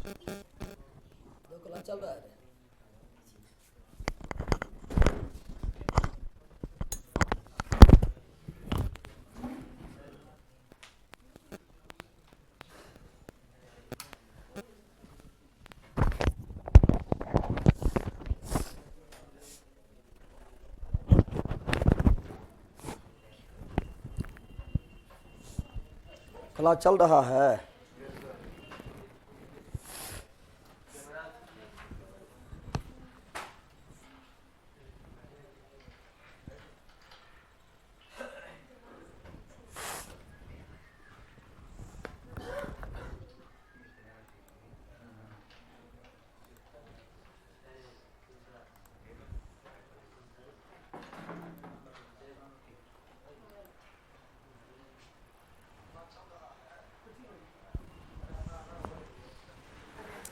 जो क्लास चल रहा है। क्लास चल रहा है।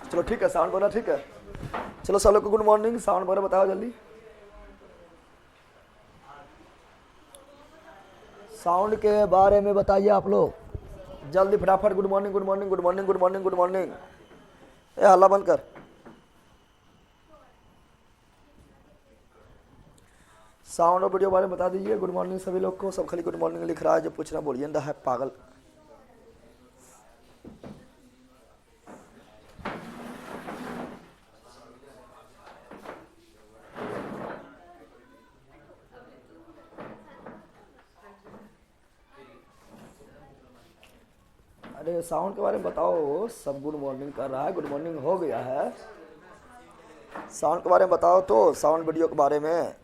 चलो ठीक है, साउंड बोला ठीक है। चलो सब लोग को गुड मॉर्निंग। साउंड बोला बताओ जल्दी। साउंड के बारे में बताइए आप लोग जल्दी फटाफट। Good morning good morning good morning good morning good morning. ये हल्ला बंद कर। साउंड और वीडियो बारे में बता दीजिए। गुड मॉर्निंग सभी लोग को। सब खाली गुड मॉर्निंग लिख रहा है, जो पूछना बोलिए है पागल। अरे साउंड के बारे में बताओ। सब गुड मॉर्निंग कर रहा है, गुड मॉर्निंग हो गया है। साउंड के बारे में बताओ तो, साउंड वीडियो के बारे में।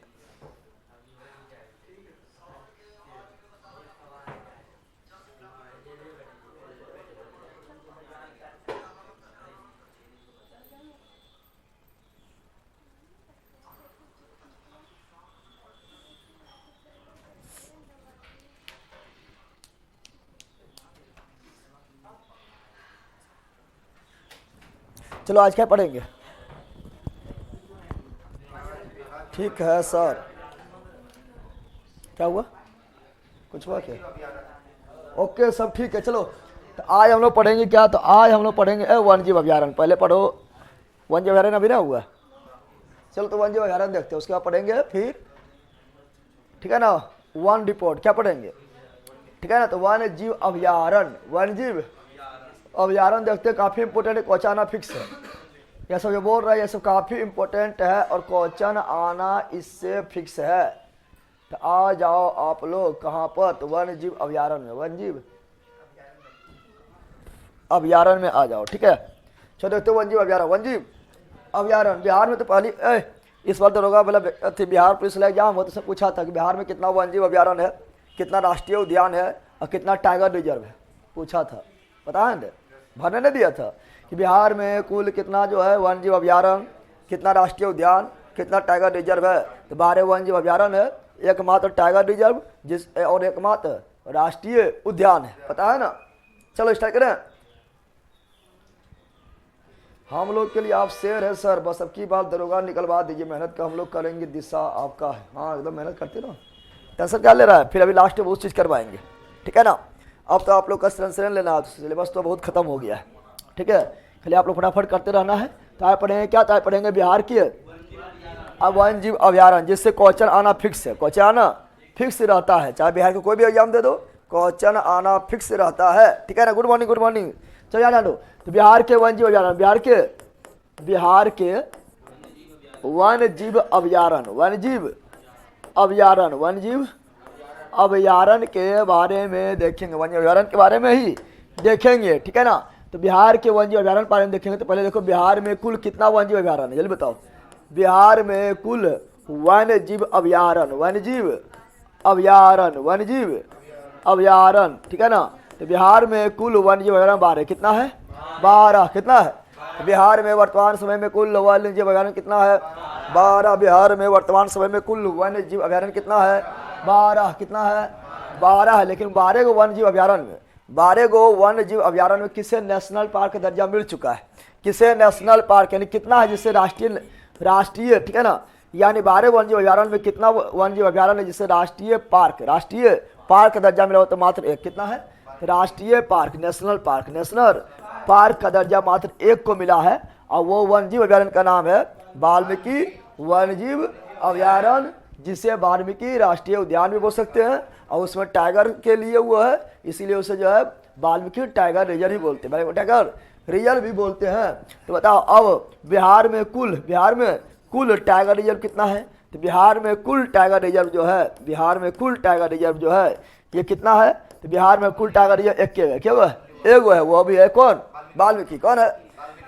चलो आज क्या पढ़ेंगे? ठीक है सर। क्या हुआ? कुछ हुआ क्या? ओके सब ठीक है। चलो तो आज हम लोग पढ़ेंगे क्या? तो आज हम लोग पढ़ेंगे वन्यजीव अभ्यारण्य। पहले पढ़ो वन्यजीव अभ्यारण्य, अभी ना हुआ। चलो तो वन्यजीव अभ्यारण्य देखते हैं, उसके बाद पढ़ेंगे फिर, ठीक है ना, वन रिपोर्ट। क्या पढ़ेंगे? ठीक है ना। तो वन्यजीव अभ्यारण्य, वन्यजीव अभ्यारण्य देखते हैं। काफ़ी इंपॉर्टेंट है, क्वेश्चन आना फिक्स है। यह सब जो बोल रहा है ये सब काफ़ी इंपॉर्टेंट है और क्वेश्चन आना इससे फिक्स है। तो आ जाओ आप लोग कहाँ पर? तो वन्यजीव अभ्यारण्य में, वन्यजीव अभ्यारण्य में आ जाओ। ठीक है। चलो देखते हो वन्यजीव अभ्यारण्य। वन्यजीव अभ्यारण्य बिहार में तो पहली इस बार दरोगा वाला बिहार पुलिस वाला एग्जाम हो तो सब पूछा था कि बिहार में कितना वन्यजीव अभ्यारण्य है, कितना राष्ट्रीय उद्यान है और कितना टाइगर रिजर्व है, पूछा था। पता है ना, भरने नहीं दिया था कि बिहार में कुल कितना जो है वन्यजीव अभ्यारण्य, कितना राष्ट्रीय उद्यान, कितना टाइगर रिजर्व है। तो 12 वन्यजीव अभ्यारण्य है, एकमात्र टाइगर रिजर्व जिस और एकमात्र राष्ट्रीय उद्यान है। पता है ना। चलो स्टार्ट करें। हम लोग के लिए आप शेर है सर, बस अब की बात दरोगा निकलवा दीजिए। मेहनत का हम लोग करेंगे, दिशा आपका है। हाँ एकदम मेहनत करते रहो, टेंशन क्या ले रहा है। फिर अभी लास्ट में बहुत चीज़ करवाएंगे, ठीक है ना। अब तो आप लोग का सेंसरेन लेना है, सिलेबस तो बहुत खत्म हो गया है, ठीक है। खाली आप लोग फटाफट करते रहना है। तो आए पढ़ेंगे क्या? तो आए पढ़ेंगे बिहार की वन्यजीव अभ्यारण्य, जिससे क्वेश्चन आना फिक्स है। क्वेश्चन आना फिक्स रहता है, चाहे बिहार का कोई भी एग्जाम दे दो, क्वेश्चन आना फिक्स रहता है, ठीक है ना। Good morning good morning. चलो याद दो। तो बिहार के वन्यजीव अभ्यारण्य, बिहार के वन्यजीव अभ्यारण्य, वन्यजीव अभ्यारण्य, वन्यजीव अभ्यारण्य के बारे में देखेंगे। वन्य अभ्यारण्य के बारे में ही देखेंगे, ठीक है ना। तो बिहार के वन्यजीव अभ्यारण्य के बारे में देखेंगे। तो पहले देखो बिहार में कुल कितना वन्यजीव अभ्यारण्य है, जल्दी बताओ। बिहार में कुल वन्यजीव अभ्यारण्य, वन्यजीव अभ्यारण्य, वन्यजीव अभ्यारण्य, ठीक है ना। तो बिहार में कुल वन्यजीव अभ्यारण्य 12 कितना है? 12 कितना है? बिहार में वर्तमान समय में कुल वन्यजीव अभ्यारण्य कितना है? 12। बिहार में वर्तमान समय में कुल वन्यजीव अभ्यारण्य कितना है? 12 कितना है? 12 है। लेकिन 12 गो वन्यजीव अभ्यारण्य में, 12 गो वन्यजीव अभ्यारण्य में किसे नेशनल पार्क का दर्जा मिल चुका है? किसे नेशनल पार्क यानी कितना है जिससे राष्ट्रीय, ठीक है ना। यानी 12 वन्यजीव अभ्यारण्य में कितना वन्यजीव अभ्यारण्य है जिससे राष्ट्रीय पार्क का दर्जा मिला हो? तो मात्र एक। कितना है? राष्ट्रीय park, national park, national park का दर्जा मात्र एक को मिला है और वो वन्यजीव अभयारण्य का नाम है वाल्मीकि वन्यजीव अभयारण्य, जिसे वाल्मीकि राष्ट्रीय उद्यान भी बोल सकते हैं और उसमें टाइगर के लिए वो है, इसीलिए उसे जो है वाल्मीकि टाइगर रिजर्व ही बोलते हैं, टाइगर रिजर्व भी बोलते हैं। तो बताओ अब बिहार में कुल टाइगर रिजर्व कितना है? तो बिहार में कुल टाइगर रिजर्व जो है, बिहार में कुल टाइगर रिजर्व जो है ये कितना है? तो बिहार में कुल टाइगर रिजर्व एक है, क्या हुआ? एक है, वो भी है कौन? वाल्मीकि। कौन है?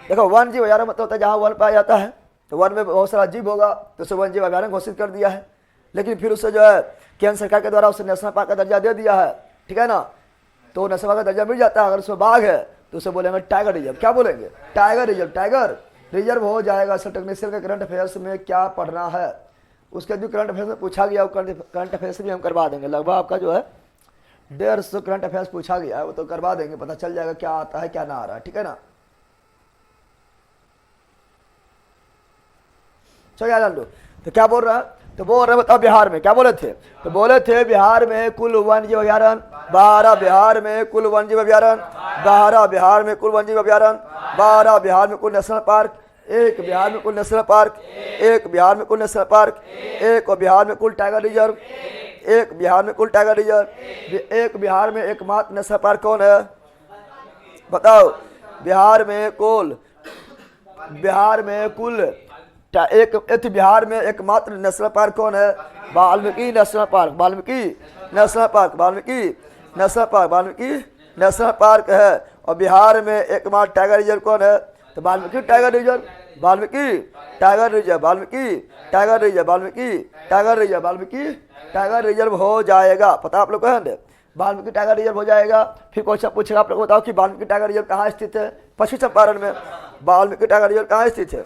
देखो वन जीव अभयारण्य मतलब होता है जहाँ वन पाया जाता है, तो वन में बहुत सारा जीव होगा तो उसे वन जीव अभयारण्य घोषित कर दिया है। लेकिन फिर उसे जो है केंद्र सरकार के द्वारा उसे नेशनल पार्क का दर्जा दे दिया है, ठीक है ना, तो नेशनल पार्क का दर्जा मिल जाता है। अगर उसमें बाघ है तो उसे बोलेंगे टाइगर रिजर्व। क्या बोलेंगे? Tiger reserve. टाइगर रिजर्व हो जाएगा। सर टेक्नीशियन के करंट अफेयर्स में क्या पढ़ना है उसके जो करंट अफेयर्स में पूछा गया, करंट अफेयर्स भी हम करवा देंगे। लगभग आपका जो है 150 करंट अफेयर्स पूछा गया है, वो तो करवा देंगे, पता चल जाएगा क्या आता है क्या ना आ रहा है, ठीक है ना। चलो यार लो, तो क्या बोल रहा है? तो बोल रहे बताओ बिहार में क्या बोले थे? तो बोले थे बिहार में कुल वन्यजीव अभयारण्य 12, बिहार में कुल वन्यजीव अभयारण्य 12, बिहार में कुल वन्यजीव अभयारण्य 12, बिहार में कुल नेशनल पार्क 1, बिहार में कुल नेशनल पार्क 1, बिहार में कुल नेशनल पार्क 1, और बिहार में कुल टाइगर रिजर्व 1, बिहार में कुल टाइगर रिजर्व 1। बिहार में एकमात्र नेशनल पार्क कौन है? बताओ बिहार में कुल बिहार में एकमात्र नेशनल पार्क कौन है? Valmiki national park. Valmiki national park, Valmiki national park, Valmiki national park है। और बिहार में एकमात्र टाइगर रिजर्व कौन है? तो Valmiki tiger reserve, Valmiki tiger reserve, Valmiki tiger reserve, Valmiki tiger reserve, Valmiki tiger reserve हो जाएगा। पता आप लोग को है? वाल्मीकि टाइगर रिजर्व हो जाएगा। फिर क्वेश्चन पूछेगा आप लोग बताओ कि वाल्मीकि टाइगर रिजर्व कहाँ स्थित है? पश्चिमी चंपारण में। वाल्मीकि टाइगर रिजर्व कहाँ स्थित है?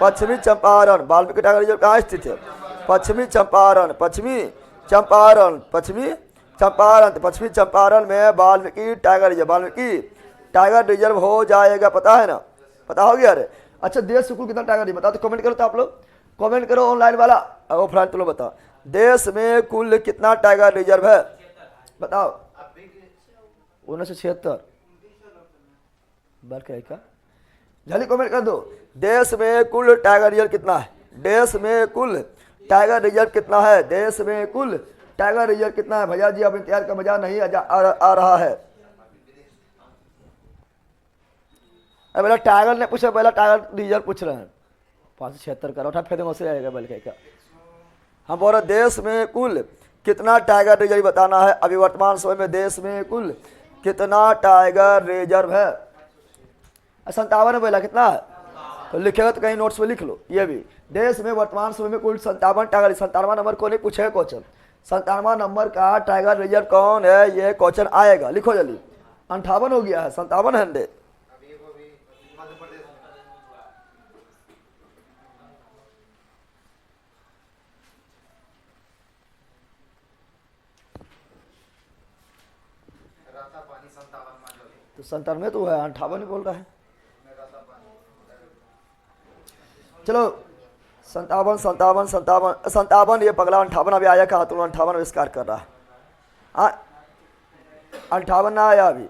पश्चिमी चंपारण। वाल्मीकि टाइगर रिजर्व कहाँ स्थित है? पश्चिमी चंपारण, पश्चिमी चंपारण, पश्चिमी चंपारण। पश्चिमी चंपारण में Valmiki tiger reserve, Valmiki tiger reserve हो जाएगा। पता है ना? पता हो गया? अरे अच्छा, देश में कुल कितना टाइगर रिजर्व बताओ तो कमेंट करो। तो आप लोग कमेंट करो, ऑनलाइन वाला ऑफलाइन तो लोग बताओ देश में कुल कितना टाइगर रिजर्व है? बताओ। 1976 बार का जल्दी कमेंट कर दो। देश में कुल टाइगर रिजर्व कितना है? देश में कुल टाइगर रिजर्व कितना है? देश में कुल टाइगर रिजर्व कितना है? भैया जी अब इंतजार का मजा नहीं आ रहा है। अब पहले टाइगर ने पूछा, पहला टाइगर रिजर्व पूछ रहे हैं। 576 का उठा फेदे से आएगा बल्कि का। हम बोल रहे देश में कुल कितना टाइगर रिजर्व बताना है। अभी वर्तमान समय में देश में कुल कितना टाइगर रिजर्व है? 57 बोला कितना है? तो लिखेगा तो कहीं नोट्स में लिख लो। ये भी देश में वर्तमान समय में कुल 57 टाइगर। 57वां नंबर को नहीं पूछेगा क्वेश्चन। 57वां नंबर का टाइगर रिजर्व कौन है ये क्वेश्चन आएगा। लिखो जल्दी। 58 हो गया है, 57 है। तो 57 तो है, 58 बोल रहा है। चलो 57 57 57 57 ये पगला 58 अभी आया कहा? तुम 58 आविष्कार कर रहा है। 58 ना आया अभी,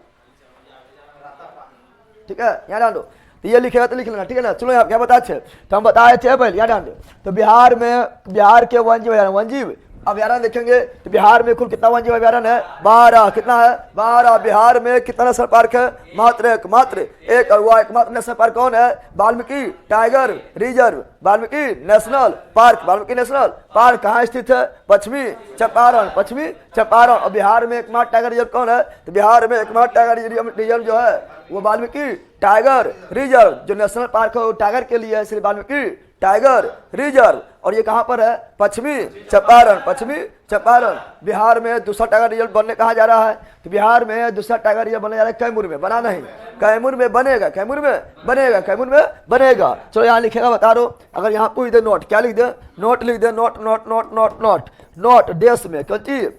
ठीक है, यहाँ डाल दो। तो ये लिखेगा तो लिख लेना, ठीक है ना। चलो यहाँ क्या बताए थे? तो हम बताए थे पहले, यहाँ डाल दो। तो बिहार के वन्यजीव अभयारण्य देखेंगे तो बिहार में कुल कितना वन्यजीव अभयारण्य है? 12। कितना है? 12। बिहार में कितना नेशनल पार्क है? मात्र एक। और वह एकमात्र नेशनल पार्क कौन है? Valmiki tiger reserve, Valmiki national park. Valmiki national park कहाँ स्थित है? पश्चिमी चंपारण, पश्चिमी चंपारण। और बिहार में एकमात्र टाइगर रिजर्व कौन है? तो बिहार में एकमात्र टाइगर रिजर्व जो है वो वाल्मीकि टाइगर रिजर्व, जो नेशनल पार्क है वो टाइगर के लिए है, इसलिए वाल्मीकि टाइगर रिजर्व। और ये कहाँ पर है? पश्चिमी चंपारण, पश्चिमी चंपारण। बिहार में दूसरा टाइगर रिजर्व बनने कहाँ जा रहा है? तो बिहार में दूसरा टाइगर रिजर्व बनने जा रहा है कैमूर में। बना नहीं, कैमूर में बनेगा, कैमूर में बनेगा, कैमूर में बनेगा। चलो यहाँ लिखेगा, बता दो। अगर यहाँ पूछ दे नोट, क्या लिख दे? नोट लिख दे। Note note note note note note. देश में कौन चीज?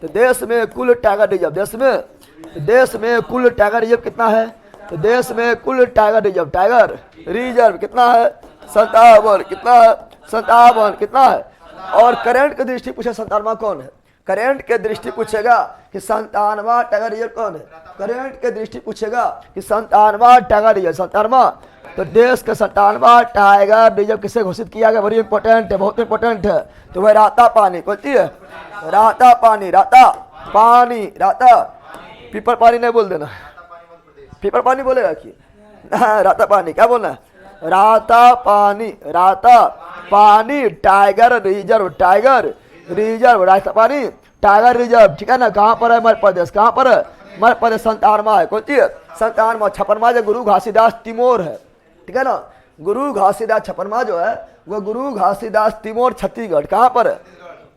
तो देश में कुल टाइगर रिजर्व, देश में कुल टाइगर रिजर्व कितना है? तो देश में कुल टाइगर रिजर्व कितना है? 57। कितना है? 57 कितना है? और करंट की दृष्टि पूछे 57वां कौन है? करंट के दृष्टि पूछेगा कि 97वां टाइगर रिजर्व कौन है, करंट के दृष्टि पूछेगा कि 97वां टाइगर रिजर्व 97वां, तो देश का 97वां टाइगर रिजर्व किसे घोषित किया गया, बड़ी इंपॉर्टेंट है, बहुत इंपॉर्टेंट है। तो वह राता पानी कौन सी है, राता पानी, राता पानी, राता पीपर पानी नहीं बोल देना, पीपर पानी बोलेगा कि राता पानी, क्या बोलना है, राता पानी, राता पानी टाइगर रिजर्व, टाइगर रिजर्व, राता पानी टाइगर रिजर्व, ठीक है ना। कहाँ पर है, मध्य प्रदेश, कहाँ पर है, मध्य प्रदेश। 97वां है, कौन सी है, 97वां। 56वां जो गुरु घासीदास तिमोर है, ठीक है ना, गुरु घासीदास 56वां जो है वो गुरु घासीदास तिमोर छत्तीसगढ़, कहाँ पर है,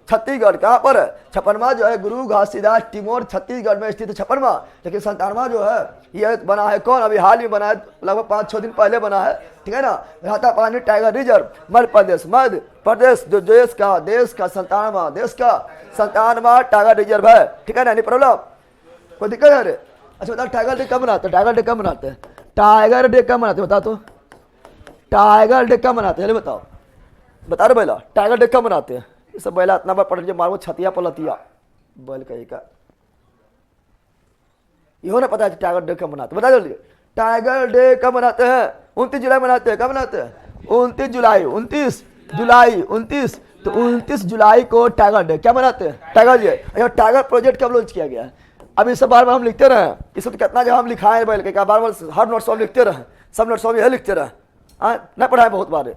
छत्तीसगढ़, कहाँ पर है, 56वां जो है गुरु घासीदास तिमोर छत्तीसगढ़ में स्थित है 56वां। लेकिन 97वां जो है ये बना है कौन, अभी हाल ही बना है, लगभग 5-6 दिन पहले बना है, ठीक है ना। राता पानी टाइगर रिजर्व मध्य प्रदेश, मध्य प्रदेश जो देश का 97वां, देश का 97वां टाइगर रिजर्व है, ठीक है ना। नहीं प्रॉब्लम, कोई दिक्कत है रे। अच्छा बताओ टाइगर डे कब मनाते हैं, टाइगर डे कब मनाते हैं, टाइगर डे कब मनाते हैं, बता तो, टाइगर डे कब मनाते हैं, बताओ, बता रहे बैला, टाइगर डे कब मनाते हैं। ये सब बैला इतना बार पढ़ लीजिए, मारो छतिया पलतिया बैल कहीं का, ये ना पता है टाइगर डे कब मनाते, बता जल्दी, टाइगर डे कब मनाते हैं, 29 जुलाई मनाते हैं, कब मनाते हैं, 29 जुलाई, 29 जुलाई, 29, तो 29 जुलाई को टाइगर डे क्या मनाते हैं, टाइगर डे। अच्छा टाइगर प्रोजेक्ट कब लॉन्च किया गया है, अब इस बार हम लिखते रहे, इस तो कितना जब हम लिखाए बैल के क्या बार हर नोट्स में लिखते रहे, सब नोट्स में यह लिखते रहे, नहीं पढ़ाए बहुत बार,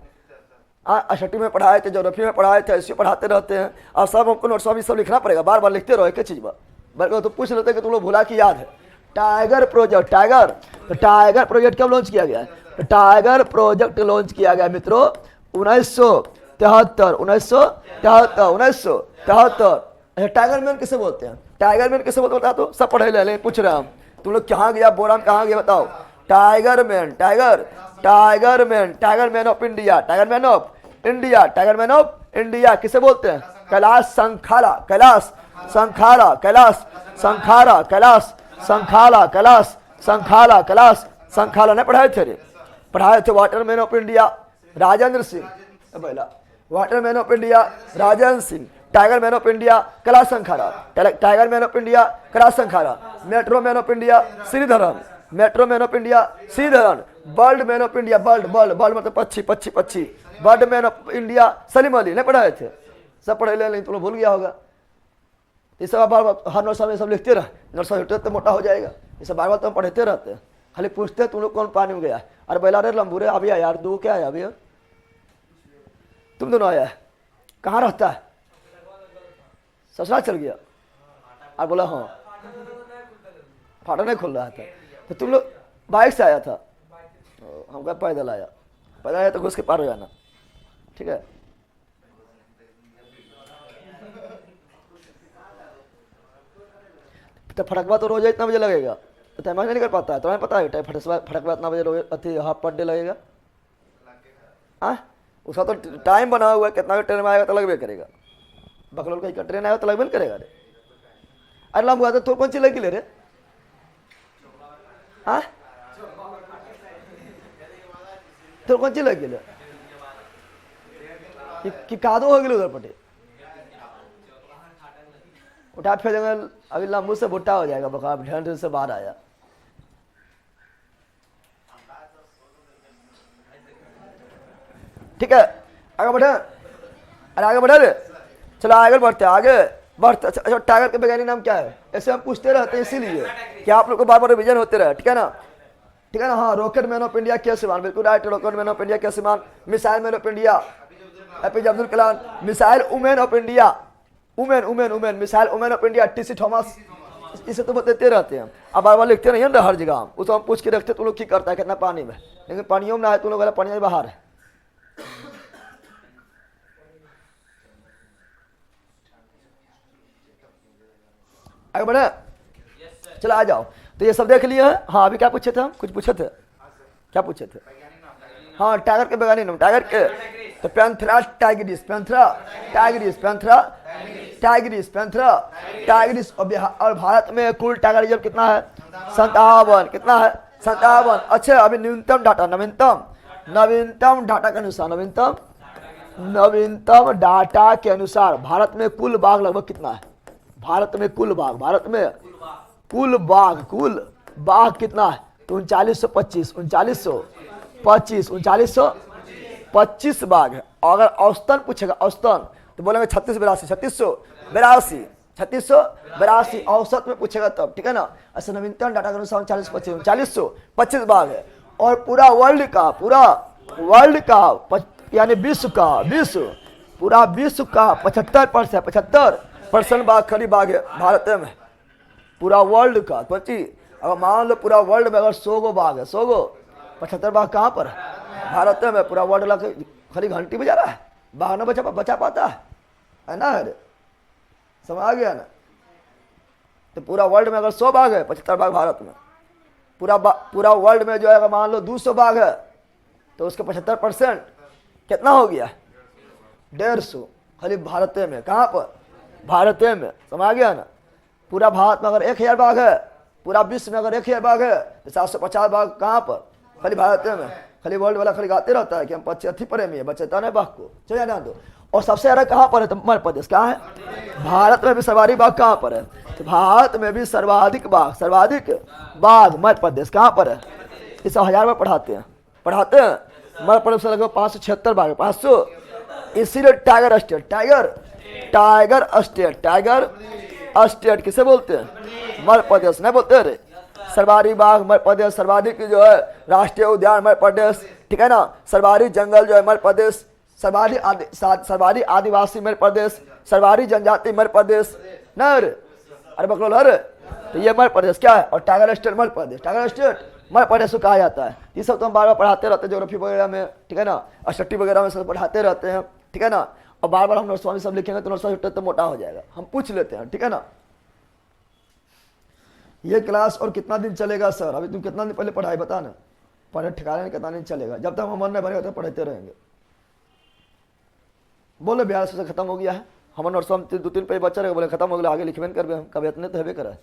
छठी में पढ़ाए थे, ज्योग्राफी में पढ़ाए थे, ऐसे पढ़ाते रहते हैं, और सब हमको नोट्स में सब लिखना पड़ेगा, बार बार लिखते रहो एक चीज़ बल्कि तो पूछ लेते कि तुम लोग भुला की याद है। टाइगर प्रोजेक्ट, टाइगर, तो टाइगर प्रोजेक्ट कब लॉन्च किया गया है, तो टाइगर प्रोजेक्ट लॉन्च किया गया मित्रों 1973, 1973, 1973। अच्छा टाइगर मैन किसे बोलते हैं, टाइगर मैन किसे बोलते हैं बता तो, सब पढ़े ले पूछ रहे हैं हम, तुम लोग कहाँ गया, बोराम कहाँ गया बताओ। Tiger man, tiger, tiger man, tiger man of India, tiger man of India, tiger man of India किसे बोलते हैं, कैलाश संखाला, कैलाश संखाला, कैलाश संखाला, कैलाश संखाला, कैलाश संखाला, कैलाश संखाला ने पढ़ाए थे रे, पढ़ाए थे। Water man of India Rajendra Singh, पहला water man of India Rajendra Singh, tiger man of India Kailash Sankhala, tiger man of India Kailash Sankhala, metro man of India Sreedharan, metro man of India Sreedharan, bird man of India, bird, bird, bird मतलब पक्षी, पक्षी, पक्षी, bird man of India Salim Ali ने पढ़ाए थे, सब पढ़े ले, तुम लोग भूल गया होगा। ये सब बार बार हर नोट्स में सब लिखते रहे, नोट्स लिखते तो मोटा हो जाएगा, ये सब बार बार तो हम पढ़ते रहते हैं, खाली पूछते हैं तुम लोग कौन पानी में गया, अरे बैला रे लंबूरे अभी आया यार, दो क्या आया अभी, तुम दोनों आया है, कहाँ रहता है, ससुराल चल गया, और बोला हाँ फाटा नहीं खुल रहा था, तो तुम लोग बाइक से आया था, हम कहा पैदल आया, पैदल आया तो घुस के पार हो जाना, ठीक है। तो फटकवा तो रोज इतना बजे लगेगा, तो टाइम नहीं कर पाता है, तुम्हें पता है फटकवा इतना बजे रोज अति हाफ पर डे लगेगा, हाँ उसका तो टाइम बना हुआ है, कितना ट्रेन में आएगा तो लगभग करेगा, बकलोल का ट्रेन आएगा तो लगभग करेगा रे, अरे लाम हुआ तो कौन सी लगी ले रे, हाँ तो कौन सी लगी ले कि कादो हो गए उधर पटे, उठा फिर अभी लंबू से भुट्टा हो जाएगा, बकार ढंड से बाहर आया, ठीक है। आगे बढ़े, अरे आगे बढ़े रे, चलो आगे बढ़ते, आगे बढ़ते। अच्छा टाइगर के वैज्ञानिक नाम क्या है, ऐसे हम पूछते रहते हैं इसीलिए कि आप लोग को बार बार रिवीजन होते रहे, ठीक है ना, ठीक है ना। हाँ रॉकेट मैन ऑफ इंडिया के सिमान, बिल्कुल right, rocket man of India के सिमान। Missile man of India APJ Abdul Kalam. Missile women of India, women women women, missile women of India TC Thomas. इसे तो बताते रहते हैं, अब बार बार लिखते नहीं है हर जगह हम, उसको हम पूछ के रखते तुम लोग की करता है कितना पानी में, लेकिन पानियों में ना है, तुम लोग वाला पानी में बाहर है। आगे बढ़े, चलो आ जाओ। तो ये सब देख लिए हैं। हाँ अभी क्या पूछे थे हम, कुछ पूछे थे, क्या पूछे थे, हाँ टाइगर के वैज्ञानिक नाम, टाइगर के तो Panthera Tigris, Panthera Tigris, Panthera Tigris, Panthera Tigris. और भारत में कुल टाइगर रिजर्व कितना है, 57, कितना है 57। अच्छा अभी न्यूनतम डाटा, नवीनतम डाटा के अनुसार, नवीनतम डाटा के अनुसार भारत में कुल बाघ लगभग कितना है, भारत में कुल बाघ, भारत में कुल बाघ, कुल बाघ कितना है? तो 3925, 3925, 3925 बाघ है। और अगर औसतन पूछेगा औसतन तो बोलेंगे 3682, 3682, 3682 औसत में पूछेगा तब, ठीक है ना। ऐसा नवीनतम डाटा के अनुसार 3925 बाघ है। और पूरा वर्ल्ड का, पूरा वर्ल्ड का यानी विश्व का, पूरा विश्व का 75% बाघ खड़ी बाघ है भारत में, पूरा वर्ल्ड का। तो अगर मान लो पूरा वर्ल्ड में अगर 100 गो बाघ है, 100 गो, 75 बाघ कहाँ पर है? भारत में। पूरा वर्ल्ड ला खाली घंटी बजा रहा है, बाघ न बचा पाता है ना। समझ आ गया ना। तो पूरा वर्ल्ड में अगर 100 बाघ है, 75 बाघ भारत में। पूरा वर्ल्ड में जो है अगर मान लो 200 बाघ है तो उसके 75% कितना हो गया? 150 खाली भारत में। कहाँ पर? भारत में। समझ आ गया ना। पूरा भारत में अगर 1000 बाघ है, पूरा विश्व में अगर 1000 बाघ है तो 750 बाघ कहाँ पर? खाली भारत में। खाली वर्ल्ड वाला खाली गाते रहता है कि हम पक्षी प्रेमी है, बचता नहीं बाघ को। चलिए ना दो। और सबसे ज्यादा कहाँ पर है? तो मध्य प्रदेश। कहाँ है? भारत में भी सर्वाधिक बाघ कहाँ पर है? तो भारत में भी सर्वाधिक बाघ मध्य प्रदेश। कहाँ पर है? इस 1000 में पढ़ाते हैं मध्य प्रदेश से लगभग 576 बाघ, 500। इसीलिए टाइगर स्टेट किसे बोलते हैं? मध्य प्रदेश नहीं बोलते रे। सर्वाधिक बाघ मध्य प्रदेश, सर्वाधिक जो है राष्ट्रीय उद्यान मध्य प्रदेश, ठीक है ना। सर्वाधिक जंगल जो है मध्य प्रदेश, सर्वाधिक आदिवासी मध्य प्रदेश, सर्वाधिक जनजाति मध्य प्रदेश न रे। अरे बकलोल अरे, तो ये मध्य प्रदेश क्या है? और tiger state Madhya Pradesh, tiger state Madhya Pradesh को कहा जाता है। ये सब तो हम बार बार पढ़ाते रहते हैं ज्योग्राफी वगैरह में, ठीक है ना। स्टडी वगैरह में सब पढ़ाते रहते हैं, ठीक है ना। और बार बार हम नोट्स सब लिखेंगे तो नोट्स तो मोटा हो जाएगा, हम पूछ लेते हैं, ठीक है ना। ये क्लास और कितना दिन चलेगा सर? अभी तुम कितना दिन पहले पढ़ाई बता ना। पढ़े ठिकाने में कितना दिन चलेगा? जब तक हम मन नहीं बनेगा तो पढ़ते रहेंगे। बोले बिहार से खत्म हो गया है, हमारे नोट्स 2-3 पेज बच्चा रहेगा, बोले खत्म हो गया, आगे लिखबे कर हम कभी इतने तो हेबे करे।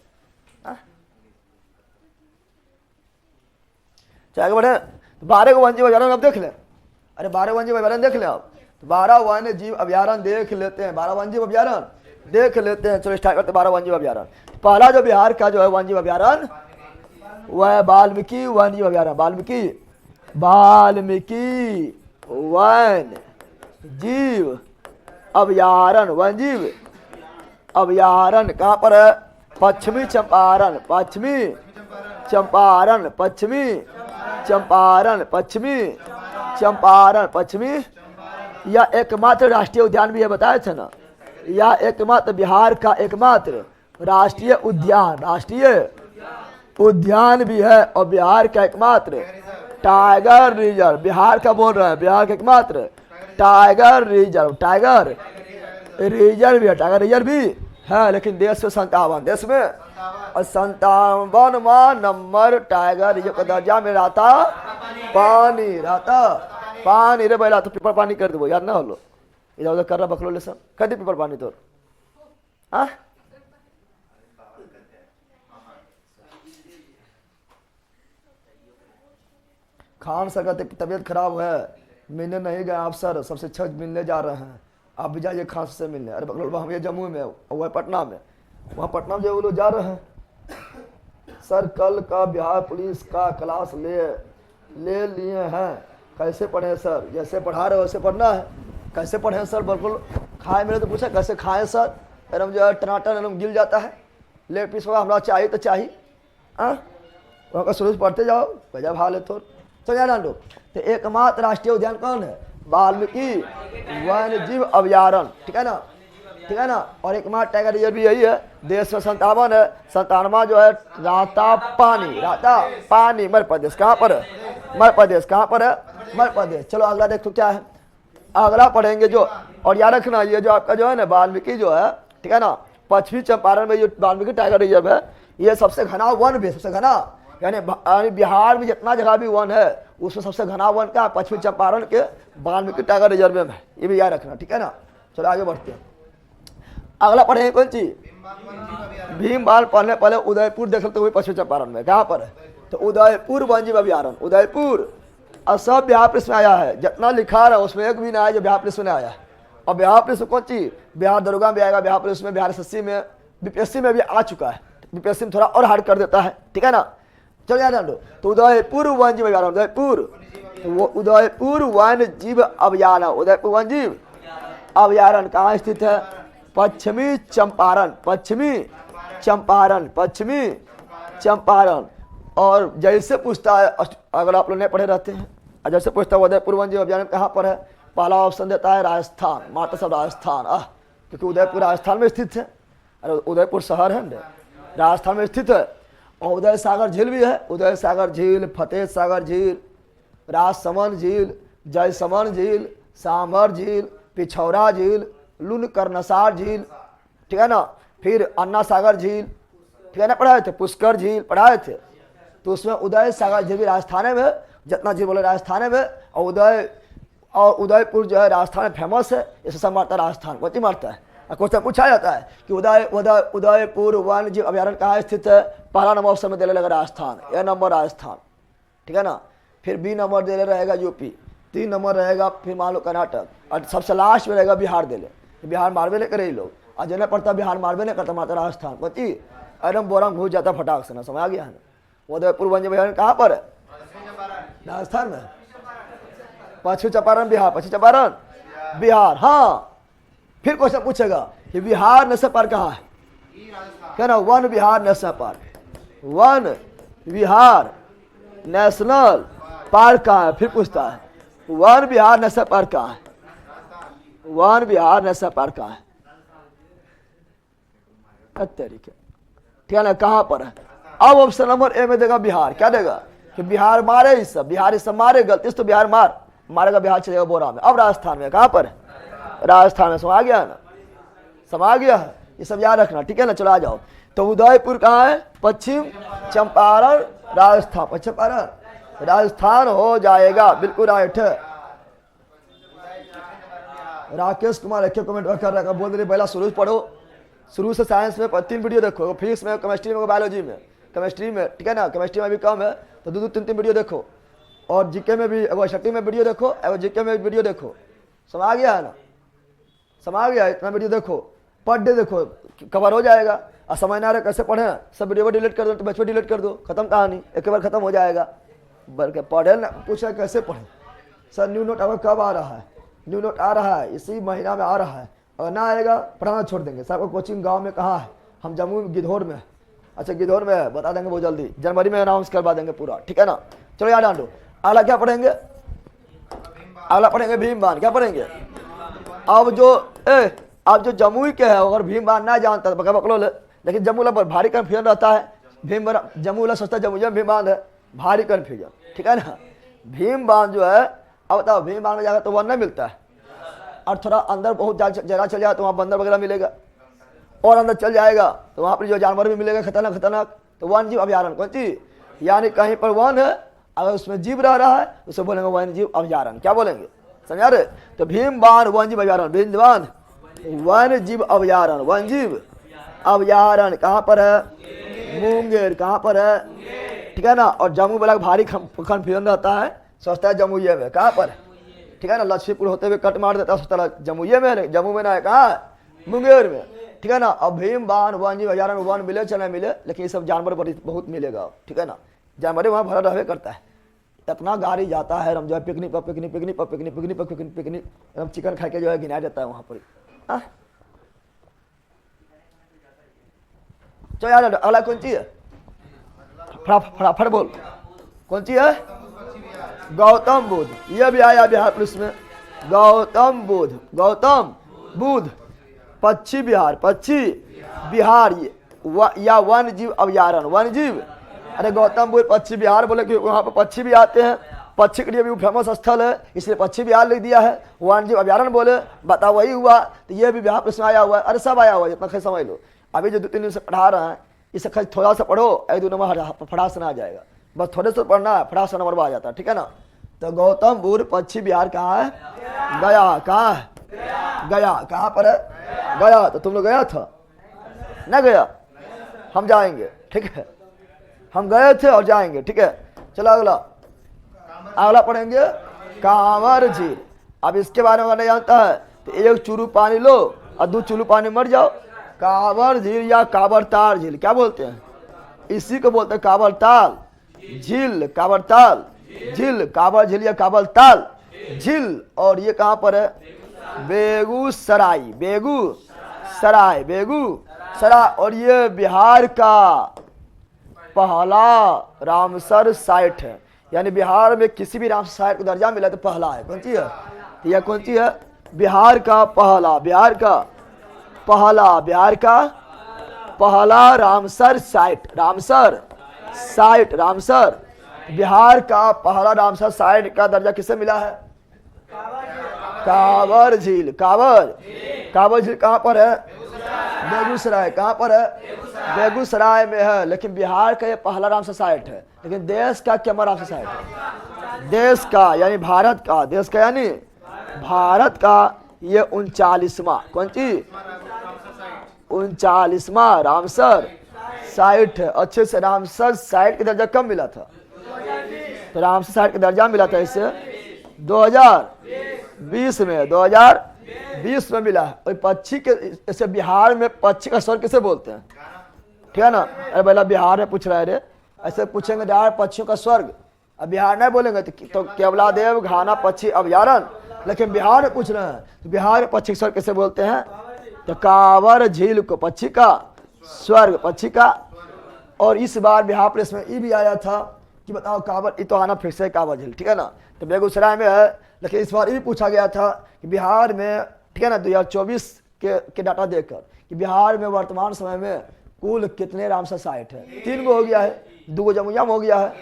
चाहे बढ़े 12 को वन्य जीव अभ्यारण्य अब देख ले। अरे 12 वन्य जीव अभ्यारण्य देख ले आप। 12 वन्य जीव अभ्यारण्य देख लेते हैं, 12 वन्य जीव अभ्यारण्य देख लेते हैं। चलो स्टार्ट करते 12 वन्य जीव अभ्यारण्य। पहला जो बिहार का जो है वन्य जीव अभ्यारण्य वह है वाल्मीकि वन्य जीव अभ्यारण्य। वाल्मीकि वन्य जीव अभ्यारण्य, वन्य जीव अभ्यारण्य कहाँ पर है? पश्चिमी चंपारण, पश्चिमी यह एकमात्र राष्ट्रीय उद्यान भी है, बताया था ना। यह एकमात्र बिहार का एकमात्र राष्ट्रीय उद्यान भी है। और बिहार का एकमात्र टाइगर रिजर्व, बिहार का बोल रहे हैं, बिहार का एकमात्र टाइगर रिजर्व भी है, टाइगर रिजर्व भी है। लेकिन देश में 57, देश में 57वां नंबर टाइगर रिजर्व का दर्जा में रहता पानी रे बैला। तो पेपर पानी कर दो, याद ना हो लो, इधर उधर कर रहा बकलो ले सब कर दे पेपर पानी। तो खान सर का तबीयत खराब है, मिलने नहीं गए आप सर, सबसे अच्छा मिलने जा रहे हैं, आप भी जाइए खान से मिलने। अरे बकलोल हम ये जम्मू में, वह पटना में, वहाँ पटना में जो वो लोग जा रहे हैं। सर कल का बिहार पुलिस का क्लास ले लिए हैं, कैसे पढ़े सर? जैसे पढ़ा रहे वैसे पढ़ना है। कैसे पढ़े सर? बिल्कुल खाए मेरे तो पूछा कैसे खाएं सर? एकदम जो है टनाटन एकदम गिल जाता है। लेग पीस वगैरह हमरा चाहिए तो चाहिए। वहाँ का शुरू से पढ़ते जाओ, भैया भाल है तो चल ना लोग। तो एकमात्र राष्ट्रीय उद्यान कौन है? वाल्मीकि वन्य जीव अभ्यारण्य, ठीक है ना, ठीक है ना। और एकमात्र टाइगर रिजर्व भी यही है। देश में 57 है, 57वां जो है राता पानी मध्य प्रदेश। कहाँ पर है? मध्य प्रदेश। कहाँ पर है? मध्य प्रदेश। चलो अगला देखो क्या है, अगला पढ़ेंगे जो। और याद रखना ये जो आपका जो है ना वाल्मीकि जो है, ठीक है ना, पश्चिमी चंपारण में जो वाल्मीकि टाइगर रिजर्व है, ये सबसे घना वन भी, सबसे घना यानी बिहार में जितना जगह भी वन है उसमें सबसे घना वन का पश्चिमी चंपारण के वाल्मीकि टाइगर रिजर्व में है। ये भी याद रखना, ठीक है ना। चलो आगे बढ़ते हैं। अगला पढ़ेंगे कौन चीज? भीमबाल पढ़ने पहले उदयपुर देख लेते हुए पश्चिमी चंपारण में। कहाँ पर है? तो उदयपुर वन्य जीव अभ्यारण्य, उदयपुर। और सब बिहार पुलिस में आया है, जितना लिखा रहा उसमें एक भी ना आया जो बिहार पुलिस में आया है। और बिहार पुलिस कौन चीज? बिहार दरोगा में भी आएगा, बिहार पुलिस में, बिहार एसएससी में, बीपीएससी में भी आ चुका है, बीपीएससी में थोड़ा और हार्ड कर देता है, ठीक है ना। चलो याद रखो, तो उदयपुर वन जीव अभयारण्य, उदयपुर वन जीव अभयारण्य, उदयपुर वन जीव अभयारण्य कहाँ स्थित है? पश्चिमी चंपारण, पश्चिमी चंपारण, पश्चिमी चंपारण। और जैसे पूछता है, अगर आप लोग नहीं पढ़े रहते हैं, जैसे पूछता है उदयपुर वन जीव अभयारण्य कहाँ पर है, पहला ऑप्शन देता है राजस्थान, माता सब राजस्थान, क्योंकि उदयपुर राजस्थान में स्थित है। अरे उदयपुर शहर है ना, राजस्थान में स्थित है। और उदय सागर झील भी है, उदय सागर झील, फतेह सागर झील, राजसमंद झील, जयसमंद झील, सांभर झील, पिछौरा झील, लूनकरनसार झील, ठीक है ना। फिर अन्ना सागर झील, ठीक है ना, पढ़ाए थे। पुष्कर झील पढ़ाए थे। तो उसमें उदय सागर झील भी राजस्थान में, जितना झील बोले राजस्थान में। और उदयपुर जो है राजस्थान में फेमस है, इसे सब मारता राजस्थान को मारता है। क्वेश्चन पूछा जाता है कि उदयपुर वन जीव अभयारण्य कहाँ स्थित है, पहला नंबर ऑप्शन में दे लगेगा राजस्थान, ए नंबर राजस्थान, ठीक है ना। फिर बी नंबर दे रहेगा यूपी, 3 नंबर रहेगा फिर मान लो कर्नाटक, और सबसे लास्ट में रहेगा बिहार दे ले। बिहार मारवे नहीं करे लोग, और जो नहीं पड़ता बिहार मारवे नहीं करता, मारता राजस्थान। बची एकदम बोरंग घुस जाता फटाक से ना, समझ आ गया है ना। उदयपुर वन जीव अभयारण्य कहाँ पर है? राजस्थान में। पश्चिमी चंपारण बिहार, पश्चिमी चंपारण बिहार। हाँ, फिर क्वेश्चन पूछेगा कि बिहार नेशनल पार्क कहाँ है, क्या ना, वन विहार नेशनल पार्क, वन विहार नेशनल पार्क कहाँ है। फिर पूछता है वन विहार नेशनल पार्क कहाँ है, वन विहार नेशनल पार्क कहाँ है, तरीके, ठीक है ना, कहाँ पर है। अब ऑप्शन नंबर ए में देगा बिहार, क्या देगा कि बिहार मारे इस सब, बिहार इस सब मारे, गलती से तो बिहार मारेगा, बिहार चलेगा बोरा में। अब राजस्थान में कहाँ पर है? राजस्थान में। समझ गया ना, समझ गया है, ये सब याद रखना, ठीक है ना। चलो आ जाओ, तो उदयपुर कहाँ है? पश्चिम चंपारण राजस्थान, पश्चिम चंपारण राजस्थान हो जाएगा, बिल्कुल राइट है। राकेश कुमार एक कमेंट कर रहा है, बोल रहे पहला शुरू से पढ़ो, शुरू से साइंस में 3 वीडियो देखो, फिजिक्स में, केमिस्ट्री में, बायोलॉजी में, केमिस्ट्री में, ठीक है ना, केमिस्ट्री में भी कम है तो 2-2, 3-3 वीडियो देखो। और जीके में भी एगो छठी में वीडियो देखो, एगो जीके में वीडियो देखो। समझ गया है ना, समझ गया, इतना वीडियो देखो, पर डे देखो, कवर हो जाएगा। और समझ ना रहे कैसे पढ़े, सब वीडियो को डिलीट कर दो, तो बच्चों डिलीट कर दो, खत्म कहानी, एक बार खत्म हो जाएगा। बल्कि पढ़े ना, पूछा कैसे पढ़े सर, न्यू नोट अब कब आ रहा है? न्यू नोट आ रहा है, इसी महीना में आ रहा है। अगर ना आएगा पढ़ाना छोड़ देंगे। सर आपको कोचिंग गाँव में कहाँ है? हम जम्मू गिद्धौर में। अच्छा गिद्धौर में है, बता देंगे बहुत जल्दी, जनवरी में अनाउंस करवा देंगे पूरा, ठीक है ना। चलो याद डालो, अगला क्या पढ़ेंगे? अगला पढ़ेंगे भीम बांध। क्या पढ़ेंगे? अब जो जमुई के है, अगर भीम बांध ना जानता है पकड़ो ले, लेकिन जम्मू पर भारी कन्फ्यूजन रहता है। भीम जम्मू वाला सोचता है जम्मू में भीम बांध है, भारी कन्फ्यूजन, ठीक है ना। भीम बांध जो है, अब बताओ भीम बांध में जाकर तो वन नहीं मिलता है, और थोड़ा अंदर बहुत जगह चल जाए तो वहाँ बंदर वगैरह मिलेगा, और अंदर चल जाएगा तो वहाँ पर जो जानवर भी मिलेगा खतरनाक खतरनाक। तो वन जीव अभयारण्य कौन चीज, यानी कहीं पर वन है, अगर उसमें जीव रह रहा है उसे बोलेंगे वन जीव अभयारण्य। क्या बोलेंगे, समझा रहे? तो भीम बांध वन जीव अभयारण्य, भीम बांध वन जीव अभयारण्य, वन जीव अभयारण्य कहाँ पर है? मुंगेर। कहाँ पर है? ठीक है ना। और जम्मू वाला भारी कन्फ्यूजन रहता है, सोचता है जमुई में, कहाँ पर? ठीक है ना, लक्ष्मीपुर होते हुए कट मार देता है, सोचता है जमुई में, जम्मू में ना है, कहाँ है? मुंगेर में, ठीक है ना। अब भीम बांध वन जीव अभयारण्य वन मिले चले मिले, लेकिन ये सब जानवर बहुत मिलेगा, ठीक है ना। जानवर वहाँ भरा रहवे करता है, इतना गाड़ी जाता है, हम जो है पिकनिक पर पिकनिक, पिकनिक पर पिकनिक, पिकनिक पर पिकनिक, पिकनिक एकदम चिकन खा के जो है गिनाया जाता है वहाँ पर। चलो यार अगला कौन सी है? फटाफट बोल, कौन सी है? गौतम बुद्ध, ये भी आया बिहार पुलिस में। गौतम बुद्ध, गौतम बुद्ध पश्चिम बिहार, पश्चिम बिहार या वन जीव अभयारण्य, वन जीव। अरे गौतम बुद्ध पश्चिम बिहार बोले कि वहाँ पर पक्षी भी आते हैं, पक्षी के लिए भी फेमस स्थल है, इसलिए पश्चिम बिहार लिख दिया है। वन जीव अभयारण्य बोले, बता वही हुआ। तो ये भी बिहार पुलिस में आया हुआ है। अरे सब आया हुआ है, जितना खैर समझ लो। अभी जो 2-3 दिन से पढ़ा रहे हैं, इसे खैर थोड़ा सा पढ़ो, 1-2 नंबर फटाक से ना आ जाएगा, बस थोड़े से पढ़ना है, फटाक से नंबर आ जाता है, ठीक है ना। तो गौतम बुद्ध पश्चिम बिहार कहाँ है? गया। कहाँ है? गया। कहाँ पर है? गया। तो तुम लोग गया था ना? गया हम जाएंगे, ठीक है, हम गए थे और जाएंगे, ठीक है। चलो अगला, अगला पढ़ेंगे कांवर झील। अब इसके बारे में नहीं जानता है तो 1 चुरू पानी लो और 2 चुरू पानी मर जाओ, कांवर झील या कांवरताल झील, क्या बोलते हैं, इसी को बोलते हैं कांवरताल झील, कांवरताल झील, कांवर झील या कांवरताल झील। और ये कहाँ पर है, बेगूसराय, बेगूसराय, बेगूसराय। और ये बिहार का पहला रामसर साइट है, यानी बिहार में किसी भी रामसर साइट को दर्जा मिला तो पहला है। कौन सी है, यह कौन सी है, बिहार का पहला, बिहार का पहला, बिहार का पहला Ramsar site, Ramsar site, Ramsar, Bihar का पहला रामसर साइट का दर्जा किसे मिला है, कांवर झील, कांवर झील कहाँ पर है, बेगूसराय, कहाँ पर है, बेगूसराय में है। लेकिन बिहार का ये पहला रामसर साइट है, लेकिन देश का क्या रामसर साइट है, देश का यानी भारत का, देश का यानी भारत का ये 39वां, कौन सी 39वां रामसर साइट है। अच्छे से रामसर साइट का दर्जा कब मिला था, तो रामसर साइट का दर्जा मिला था इसे 2020 में, 2020 में मिला है। और पक्षी के जैसे बिहार में पक्षी का स्वर्ग किसे बोलते हैं, ठीक है ना। अरे पहला बिहार में पूछ रहा है रे, ऐसे पूछेंगे यार पक्षियों का स्वर्ग, अब बिहार नहीं बोलेंगे तो केवलादेव घाना पक्षी अभयारण्य, लेकिन बिहार में पूछ रहे हैं तो बिहार में पक्षी का स्वर्ग किसे बोलते हैं, तो कांवर झील को पक्षी का स्वर्ग, पक्षी का। और इस बार बिहार प्रेस में ये भी आया था कि बताओ कांवर, ये तो आना फिर से कांवर झील, ठीक है ना, तो बेगूसराय में है। लेकिन इस बार ये भी पूछा गया था कि बिहार में, ठीक है ना, 2024 के डाटा देखकर कि बिहार में वर्तमान समय में कुल कितने रामसर साइट है। 3 गो हो गया है, 2 गो जमुइया में हो गया है,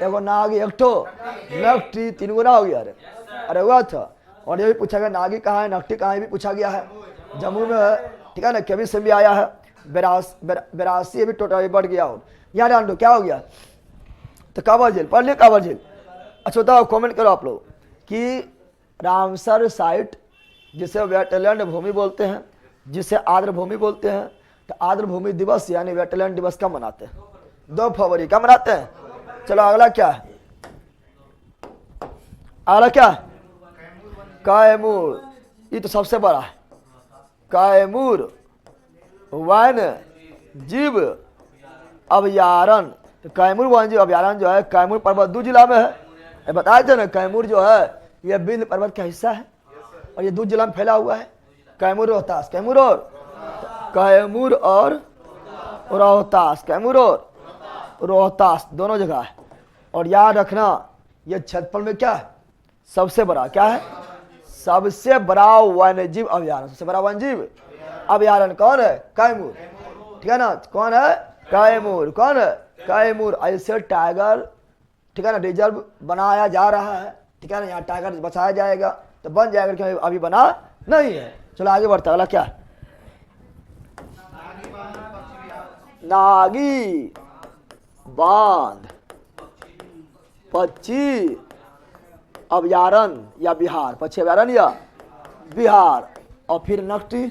एगो नागी, एक ठो नकटी, 3 गो ना हो गया। अरे हुआ था। और ये भी पूछा गया नागी कहाँ है, नकटी कहाँ है, भी पूछा गया है, जम्मू में है, ठीक है ना, कभी से भी आया है 82, अभी टोटल बढ़ गया हो। यहाँ जान दो क्या हो गया, तो कांवर झील पढ़ लिया, कांवर झील। अच्छा बताओ, कमेंट करो आप लोग कि रामसर साइट जिसे वेटलैंड भूमि बोलते हैं, जिसे आर्द्र भूमि बोलते हैं, तो आर्द्र भूमि दिवस यानी वेटलैंड दिवस कब मनाते हैं, 2 फरवरी का मनाते हैं। चलो अगला क्या है, अगला क्या है, कैमूर, ये तो सबसे बड़ा है, कैमूर वन्य जीव अभयारण्य। तो कैमूर वन्य जीव अभयारण्य जो है कैमूर पर्वत 2 जिला में है। बताए थे ना, कैमूर जो है यह विंध्य पर्वत का हिस्सा है और ये 2 जिला में फैला हुआ है, कैमूर रोहतास, कैमूर और रोहतास, कैमूर और रोहतास दोनों जगह है। और याद रखना ये क्षेत्रफल में क्या है, सबसे बड़ा, क्या है, सबसे बड़ा वन्यजीव अभयारण्य, सबसे बड़ा वन्यजीव अभयारण्य कौन है, कैमूर, ठीक है ना, कौन है, कैमूर, कौन है, कैमूर। ऐसे टाइगर, ठीक है ना, रिजर्व बनाया जा रहा है, ठीक है ना, यहाँ टाइगर बचाया जाएगा तो बन जाएगा, क्योंकि अभी बना नहीं है। चलो आगे बढ़ता, अगला क्या है, नागी बांध पक्षी अभयारण्य या बिहार, पक्षी अभयारण्य या बिहार। और फिर नकटी,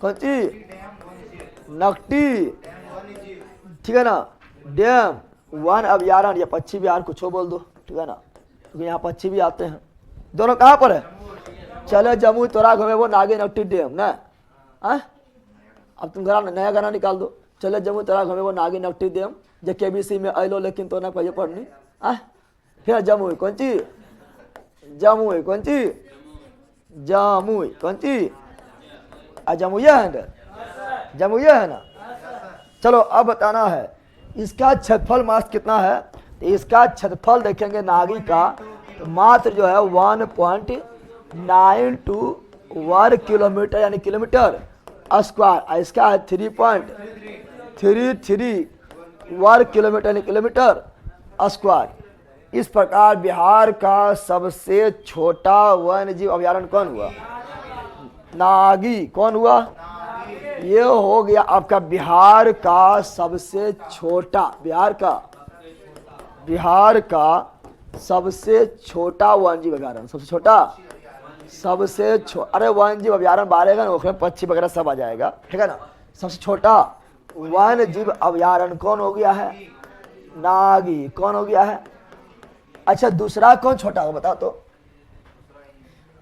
कौन सी, नकटी, ठीक है ना, डैम वन अभयारण्य या पक्षी बिहार, कुछ बोल दो, ठीक है ना, क्योंकि यहाँ पक्षी भी आते हैं। दोनों कहाँ पर है, चले जमुई तोरा घूमे वो नागी नकटी डैम ना, अब तुम नया गाना निकाल दो, चले जमुई तोरा घूमे वो नागी नकटी डैम, जो केबीसी में अलो लेकिन तो ना पढ़िए पढ़नी। फिर जमुई, कौन सी, जमुई, कौन सी, जमुई, कौन सी, जमुइया है ना, जमुइया है ना। चलो अब बताना है इसका क्षेत्रफल मात्र कितना है, तो इसका क्षेत्रफल देखेंगे नागी का, तो मात्र जो है 1.92 वर्ग किलोमीटर यानी किलोमीटर स्क्वायर, इसका है 3.33 वर्ग किलोमीटर यानी किलोमीटर स्क्वायर। इस प्रकार बिहार का सबसे छोटा वन्यजीव अभयारण्य कौन हुआ, नागी, कौन हुआ, ये हो गया आपका बिहार का सबसे छोटा, बिहार का सबसे छोटा वन्यजीव अभयारण्य, सबसे छोटा, अरे वन्यजीव अभयारण्य बारेगा ना, उसमें पक्षी वगैरह सब आ जाएगा, ठीक है ना। सबसे छोटा वन्यजीव अभयारण्य कौन हो गया है, नागी, कौन हो गया है। अच्छा दूसरा कौन छोटा हो, बता तो,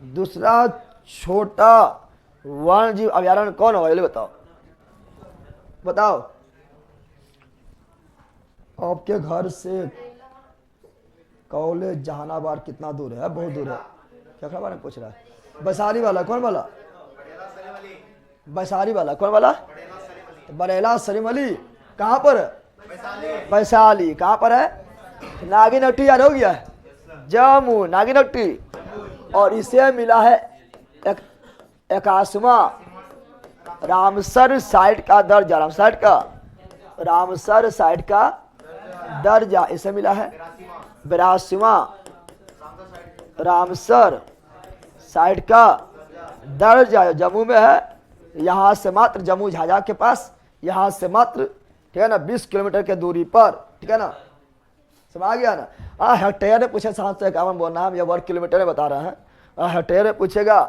दूसरा छोटा वन्य जीव अभयारण्य कौन होगा, ये बताओ बताओ। आपके घर से कॉलेज जहानाबाद कितना दूर है? बहुत दूर है। क्या खबर है पूछ रहा है? वैशाली वाला कौन वाला? वैशाली वाला कौन वाला? बरेला सलीम अली। कहाँ पर? वैशाली। कहाँ पर है? नागिनट्टी याद हो गया? जम्मू, नागिनट्टी। और इसे मिला है 81वां रामसर साइट का दर्जा। रामसर साइट का दर्जा इसे मिला है 82वां रामसर साइट का दर्जा। जम्मू में है। यहाँ से मात्र जम्मू झाझा के पास, यहाँ से मात्र, ठीक है ना, 20 किलोमीटर के दूरी पर, ठीक है ना, समझ गया ना। हेक्टेयर में पूछे 751 बोलना है, हम ये वर्ग किलोमीटर में बता रहे हैं। हेक्टेयर में पूछेगा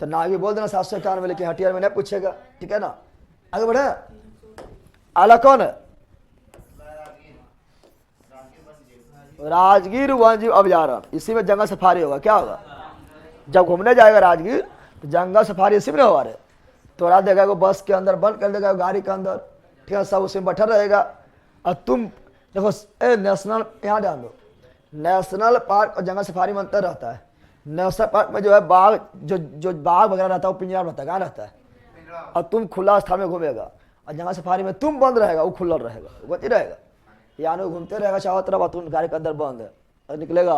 तो नागी बोल देना 791 में, लेकिन हेक्टेयर में नहीं पूछेगा, ठीक है ना। आगे बढ़े। आला कौन है? राजगीर वन्यजीव अभयारण्य। इसी में जंगल सफारी होगा। क्या होगा? जब घूमने जाएगा राजगीर तो जंगल सफारी इसी में होगा। तो रात देगा बस के अंदर बंद कर देगा, गाड़ी के अंदर, ठीक है, सब उसमें बैठा रहेगा। और तुम देखो नेशनल, यहाँ ध्यान दो, नेशनल पार्क और जंगल सफारी में अंतर रहता है। नेशनल पार्क में जो है बाघ, जो बाघ वगैरह रहता है वो पिंजरा में रहता है। कहाँ रहता है? और तुम खुला स्थान में घूमेगा। और जंगल सफारी में तुम बंद रहेगा, वो खुला रहेगा, वो बची रहेगा, यानी वो घूमते रहेगा चारों तरफ। तुम गाड़ी के अंदर बंद है और निकलेगा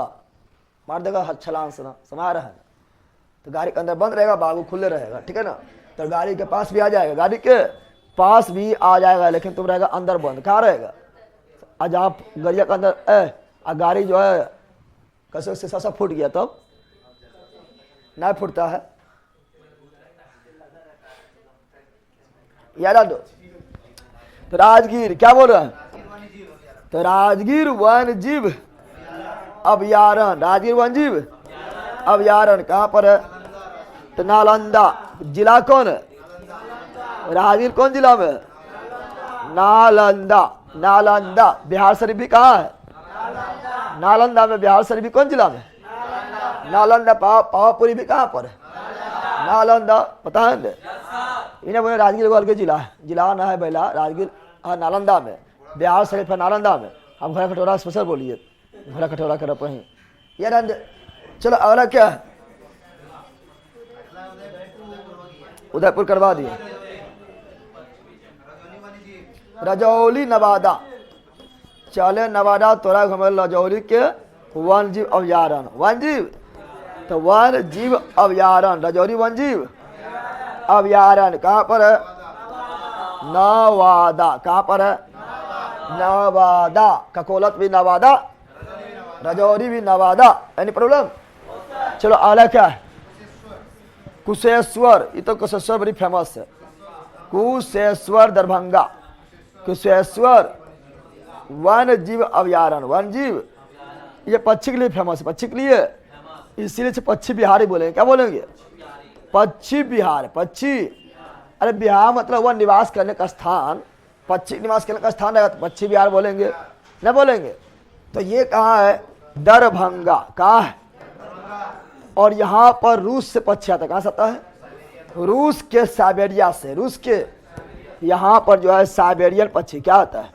मार देगा छलांग से ना, समझ रहा है ना। तो गाड़ी के अंदर बंद रहेगा, बाघ खुले रहेगा, ठीक है ना। तो गाड़ी के पास भी आ जाएगा, गाड़ी के पास भी आ जाएगा, लेकिन तुम रहेगा अंदर बंद। कहाँ रहेगा? आज आप गरिया के अंदर गाड़ी जो है कैसे शीशा सब फूट गया तब नहीं फूटता है, याद दो। तो राजगीर क्या बोल रहे हैं? तो राजगीर वन्य जीव अभयारण्य, राजगीर वन्य जीव अभयारण्य कहाँ पर है? तो नालंदा। जिला कौन है? राजगीर कौन जिला में है? नालंदा। नालंदा। बिहार शरीफ भी कहाँ है? नालंदा में। बिहार शरीफ भी कौन जिला में? नालंदा। पावापुरी भी कहाँ पर है? नालंदा। पता है ना? इन्हें बोले राजगीर बोल के जिला है, जिला ना है बेला, राजगीर नालंदा में। बिहार शरीफ है नालंदा में। हम घोड़ा कटोरा स्पेशल बोलिए, घोड़ा कटोरा कर रहे ये। चलो अगला क्या है? उदयपुर करवा दिए। रजौली नवादा। चले नवादा तोरा घूमे रजौली के वन्य जीव अभयारण्य। वन्य जीव तो वन्य जीव अभयारण्य, रजौली वन्य जीव अभयारण्य कहाँ पर है? नवादा। कहाँ पर है? नवादा। ककोलत भी नवादा, रजौरी भी नवादा। Any problem? चलो अगला क्या है? कुशेश्वर। ये तो कुशेश्वर बड़ी फेमस है। कुशेश्वर दरभंगा। कुशेश्वर वन्य जीव अभयारण्य। वन्य जीव ये पक्षी के लिए फेमस है, पक्षी के लिए, इसीलिए पक्षी बिहार ही बोलेंगे। क्या बोलेंगे? पक्षी बिहार। पक्षी, अरे बिहार मतलब वह निवास करने का स्थान, पक्षी निवास करने का स्थान रहेगा तो पक्षी बिहार बोलेंगे, न बोलेंगे। तो ये कहाँ है? दरभंगा। कहाँ है? और यहाँ पर रूस से पक्षी आता है। कहाँ से आता है? रूस के साइबेरिया से। रूस के यहाँ पर जो है साइबेरियन पक्षी क्या आता है?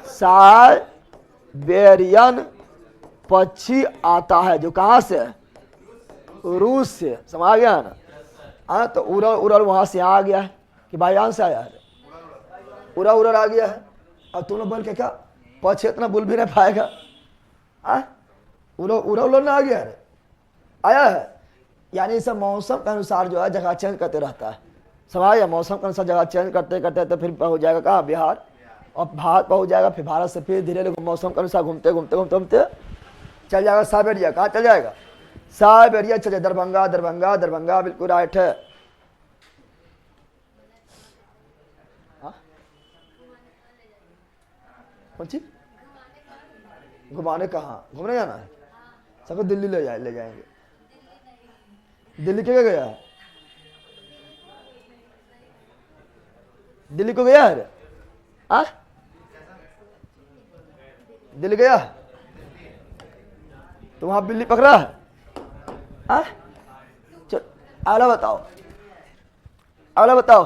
साइबेरियन पक्षी आता है, जो कहाँ से है? रूस से। समझ गया ना? हाँ, तो उड़ल उड़ल वहाँ से आ गया है कि बायान से आया है, उड़ा उड़ल आ गया है। और तुम लोग बोल के क्या पक्षी इतना बुल भी नहीं पाएगा? उड़ल उड़ल ना आ गया है, आया है। यानी सब मौसम के अनुसार जो है जगह चेंज करते रहता है। समझ गया? मौसम के अनुसार जगह चेंज करते करते तो फिर पहुँच जाएगा कहाँ? बिहार। और भारत पहुँच जाएगा, फिर भारत से फिर धीरे धीरे मौसम के अनुसार घूमते घूमते घूमते घूमते चल जाएगा साइबेरिया। कहाँ चल जाएगा? साइबेरिया चले। दरभंगा। दरभंगा। दरभंगा बिल्कुल राइट है। कौन चीज? घुमाने कहाँ? घूमने जाना है सबको? दिल्ली ले जाएंगे। दिल्ली क्यों गया है? दिल्ली को गया है? दिल्ली गया है तो वहां बिल्ली पकड़ा है? चल आला बताओ। अगला बताओ,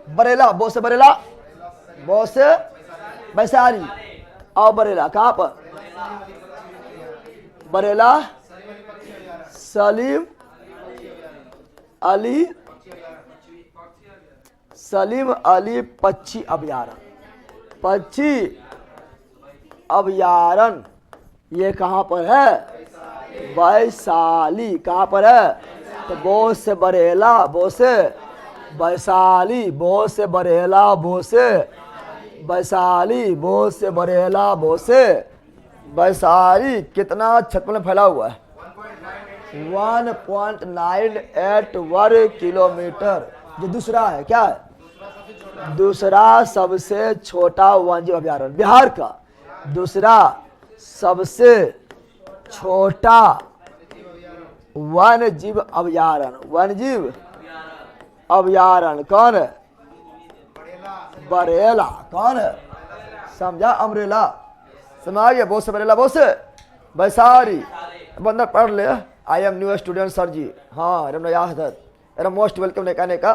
बरेला, बो से बरेला, बो से वैशाली। और बरेला कहाँ पर? बरेला सलीम अली, सलीम अली पक्षी अभयारण्य। पक्षी अभयारण्य ये कहाँ पर है? वैशाली। कहाँ पर है? तो बो से बरेला, बो से वैशाली, बो से बरेला, बो से वैशाली, बो से बरेला, बो से वैशाली। कितना क्षेत्र में फैला हुआ है? 1.98 वर्ग किलोमीटर। जो दूसरा है, क्या है? दूसरा सबसे छोटा वन्यजीव अभयारण्य बिहार का, दूसरा सबसे छोटा वन्यजीव अभयारण्य। वन्यजीव अभयारण्य कौन है? बरेला। कौन है? समझा? अमरेला। समझ गया? बोस बरेला, बोस वैशाली। बंदा पढ़ ले, I am new student sir ji. हाँ एकदम नया है, एकदम मोस्ट वेलकम ने कहने का,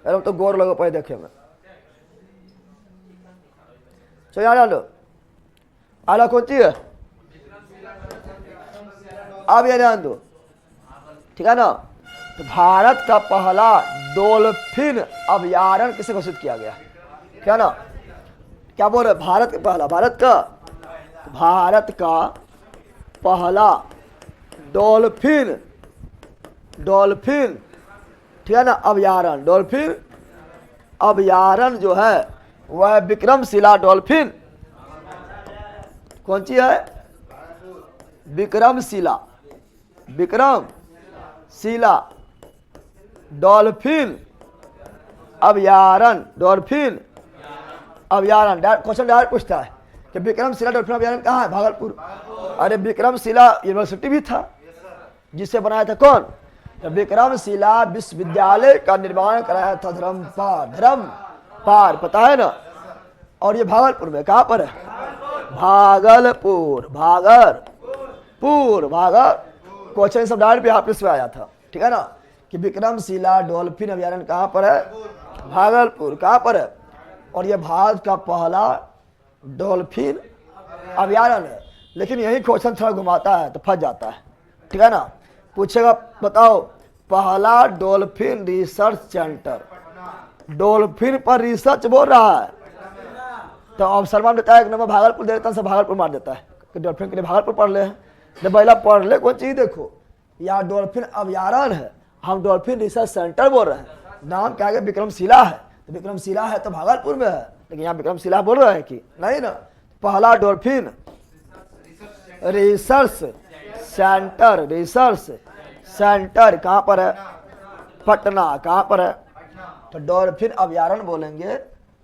एकदम तो गौर लगो पढ़े देखे में। चलो यहाँ डालो, आला कौन सी है? अब ये ध्यान दो, ठीक है ना। तो भारत का पहला डॉल्फिन अभयारण्य किसे घोषित किया गया? क्या ना, क्या बोल रहे? भारत का पहला, भारत का पहला डॉल्फिन, ठीक है ना, अभयारण्य। डॉल्फिन अभयारण्य जो है वह विक्रमशिला डॉल्फिन। कौन सी है? विक्रमशिला डॉल्फिन अभयारण्य। डॉल्फिन अभयारण्य। क्वेश्चन डायरेक्ट पूछता है कि विक्रमशिला डॉल्फिन अभयारण्य कहाँ है? भागलपुर। अरे विक्रमशिला यूनिवर्सिटी भी था, जिसे बनाया था कौन? तो विक्रमशिला विश्वविद्यालय का निर्माण कराया था धर्मपाल, पता है ना। और ये भागलपुर में, कहाँ पर है? भागलपुर। क्वेश्चन सब डायरेक्ट पे ऑफिस में आया था, ठीक है ना, कि विक्रमशिला डॉल्फिन अभयारण्य कहाँ पर है? भागलपुर। कहाँ पर है? और ये भारत का पहला डॉल्फिन अभयारण्य है। लेकिन यही क्वेश्चन थोड़ा घुमाता है तो फंस जाता है, ठीक है ना। पूछेगा बताओ पहला डॉल्फिन रिसर्च सेंटर, डॉल्फिन पर रिसर्च बोल रहा है, तो ऑब्जर्वर देता है एक नंबर भागलपुर दे देता है, सब भागलपुर मार देता है कि डॉल्फिन के लिए भागलपुर पढ़ ले। जब पहला पढ़ ले कोई चीज, देखो यहाँ डॉल्फिन अभयारण्य है, हम डॉल्फिन रिसर्च सेंटर बोल रहे हैं, नाम क्या है? विक्रमशिला है। तो विक्रमशिला है तो भागलपुर में है, लेकिन यहाँ विक्रमशिला बोल रहे हैं कि नहीं ना। पहला डॉल्फिन रिसर्च सेंटर कहाँ पर है? पटना। कहाँ पर है? तो डॉल्फिन अभयारण्य बोलेंगे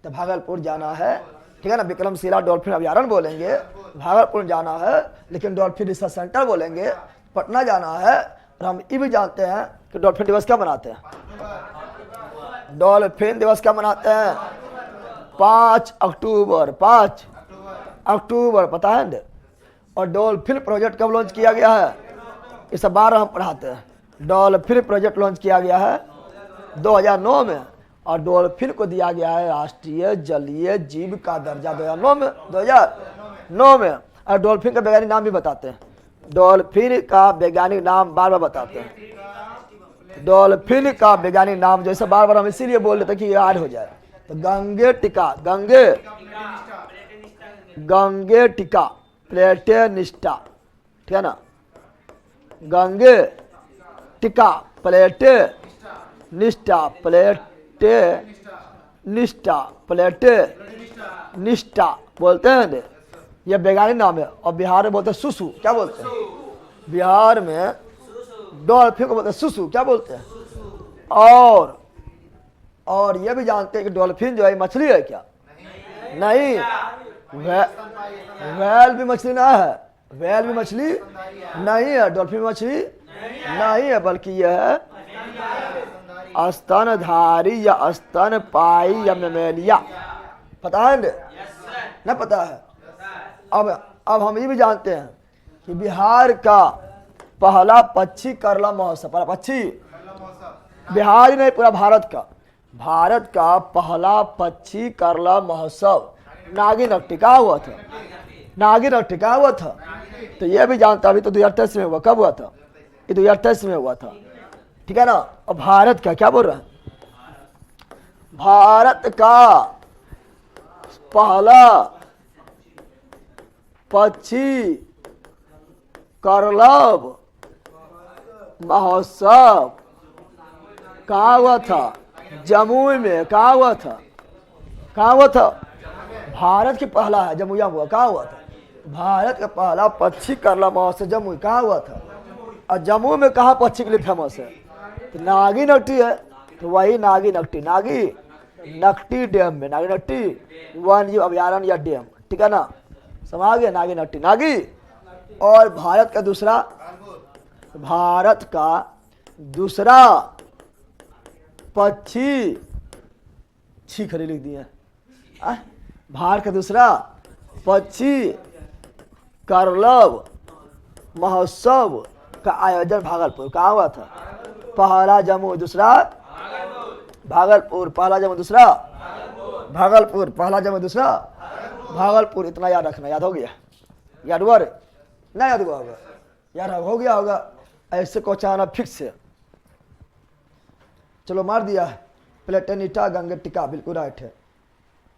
तो भागलपुर जाना है, ठीक है ना। विक्रमशिला डॉल्फिन अभयारण्य बोलेंगे भागलपुर जाना है, लेकिन डॉल्फिन रिसर्च सेंटर बोलेंगे पटना जाना है। और हम ये भी जानते हैं कि डॉल्फिन दिवस क्या मनाते हैं? डॉल्फिन दिवस क्या मनाते हैं? 5 अक्टूबर। 5 अक्टूबर, पता है ना। और डॉल्फिन प्रोजेक्ट कब लॉन्च किया गया है? इस बार हम पढ़ाते हैं। डॉल्फिन प्रोजेक्ट लॉन्च किया गया है 2009 में, और डॉल्फिन को दिया गया है राष्ट्रीय जलीय जीव का दर्जा 2009 में। और डॉल्फिन का वैज्ञानिक नाम भी बताते हैं, डॉल्फिन का वैज्ञानिक नाम बार बार बताते हैं। डॉल्फिन का वैज्ञानिक नाम जैसे बार बार हम इसीलिए बोल देते हैं कि याद हो जाए। तो गंगे टिका प्लेटेनिस्टा, ठीक है ना। गंगे टिका प्लेटेनिस्टा बोलते हैं, ये वैज्ञानिक नाम है। और बिहार में बोलते हैं सुसु, क्या बोलते हैं? बिहार में डॉल्फिन को बोलते हैं सुसु, क्या बोलते हैं? और ये भी जानते हैं कि डॉल्फिन जो है मछली है क्या? नहीं। वैल भी मछली ना है, वैल भी मछली नहीं है, डॉल्फिन मछली नहीं है, बल्कि यह है स्तनधारी या स्तनपाई या मेमेलिया। पता है ना? पता है। अब हम ये भी जानते हैं कि बिहार का पहला पक्षी करला महोत्सव, पहला पक्षी बिहार ही नहीं, पूरा भारत का पहला पक्षी करला महोत्सव नागी नकटी का हुआ था, नागी नकटी का हुआ था। तो ये भी जानता, अभी तो 2023 में हुआ। कब हुआ था? ये 2023 में हुआ था, ठीक है ना। और भारत का क्या बोल रहा है? भारत का पहला पक्षी करलब महोत्सव कहाँ हुआ था? जमुई में। कहाँ हुआ था? कहाँ हुआ था? भारत की पहला है, जमुई हुआ। कहाँ हुआ था? भारत का पहला पक्षी करला महोत्सव जमुई। कहाँ हुआ था? और जम्मू में कहाँ पक्षी के लिए फेमस है? तो नागी नकटी है, तो वही नागी नकटी, नागी नकटी डैम में, नागी नकटी वन जीव अभयारण्य या डैम, ठीक है ना। समझ गए? नागी नकटी, नागी। और भारत का दूसरा पक्षी छी खड़ी लिख दिए। भारत का दूसरा पक्षी करलब महोत्सव का आयोजन भागलपुर। कहाँ हुआ था? पहला जम्मू, दूसरा भागलपुर। पहला जम्मू, दूसरा भागलपुर। पहला जम्मू, दूसरा भागलपुर। इतना याद रखना। याद हो गया? याद हुआ रे? ना याद हुआ होगा? याद हो गया होगा। ऐसे क्वेश्चन आना फिक्स है। चलो मार दिया। प्लेटेनिस्टा गंगटिका, बिल्कुल राइट है।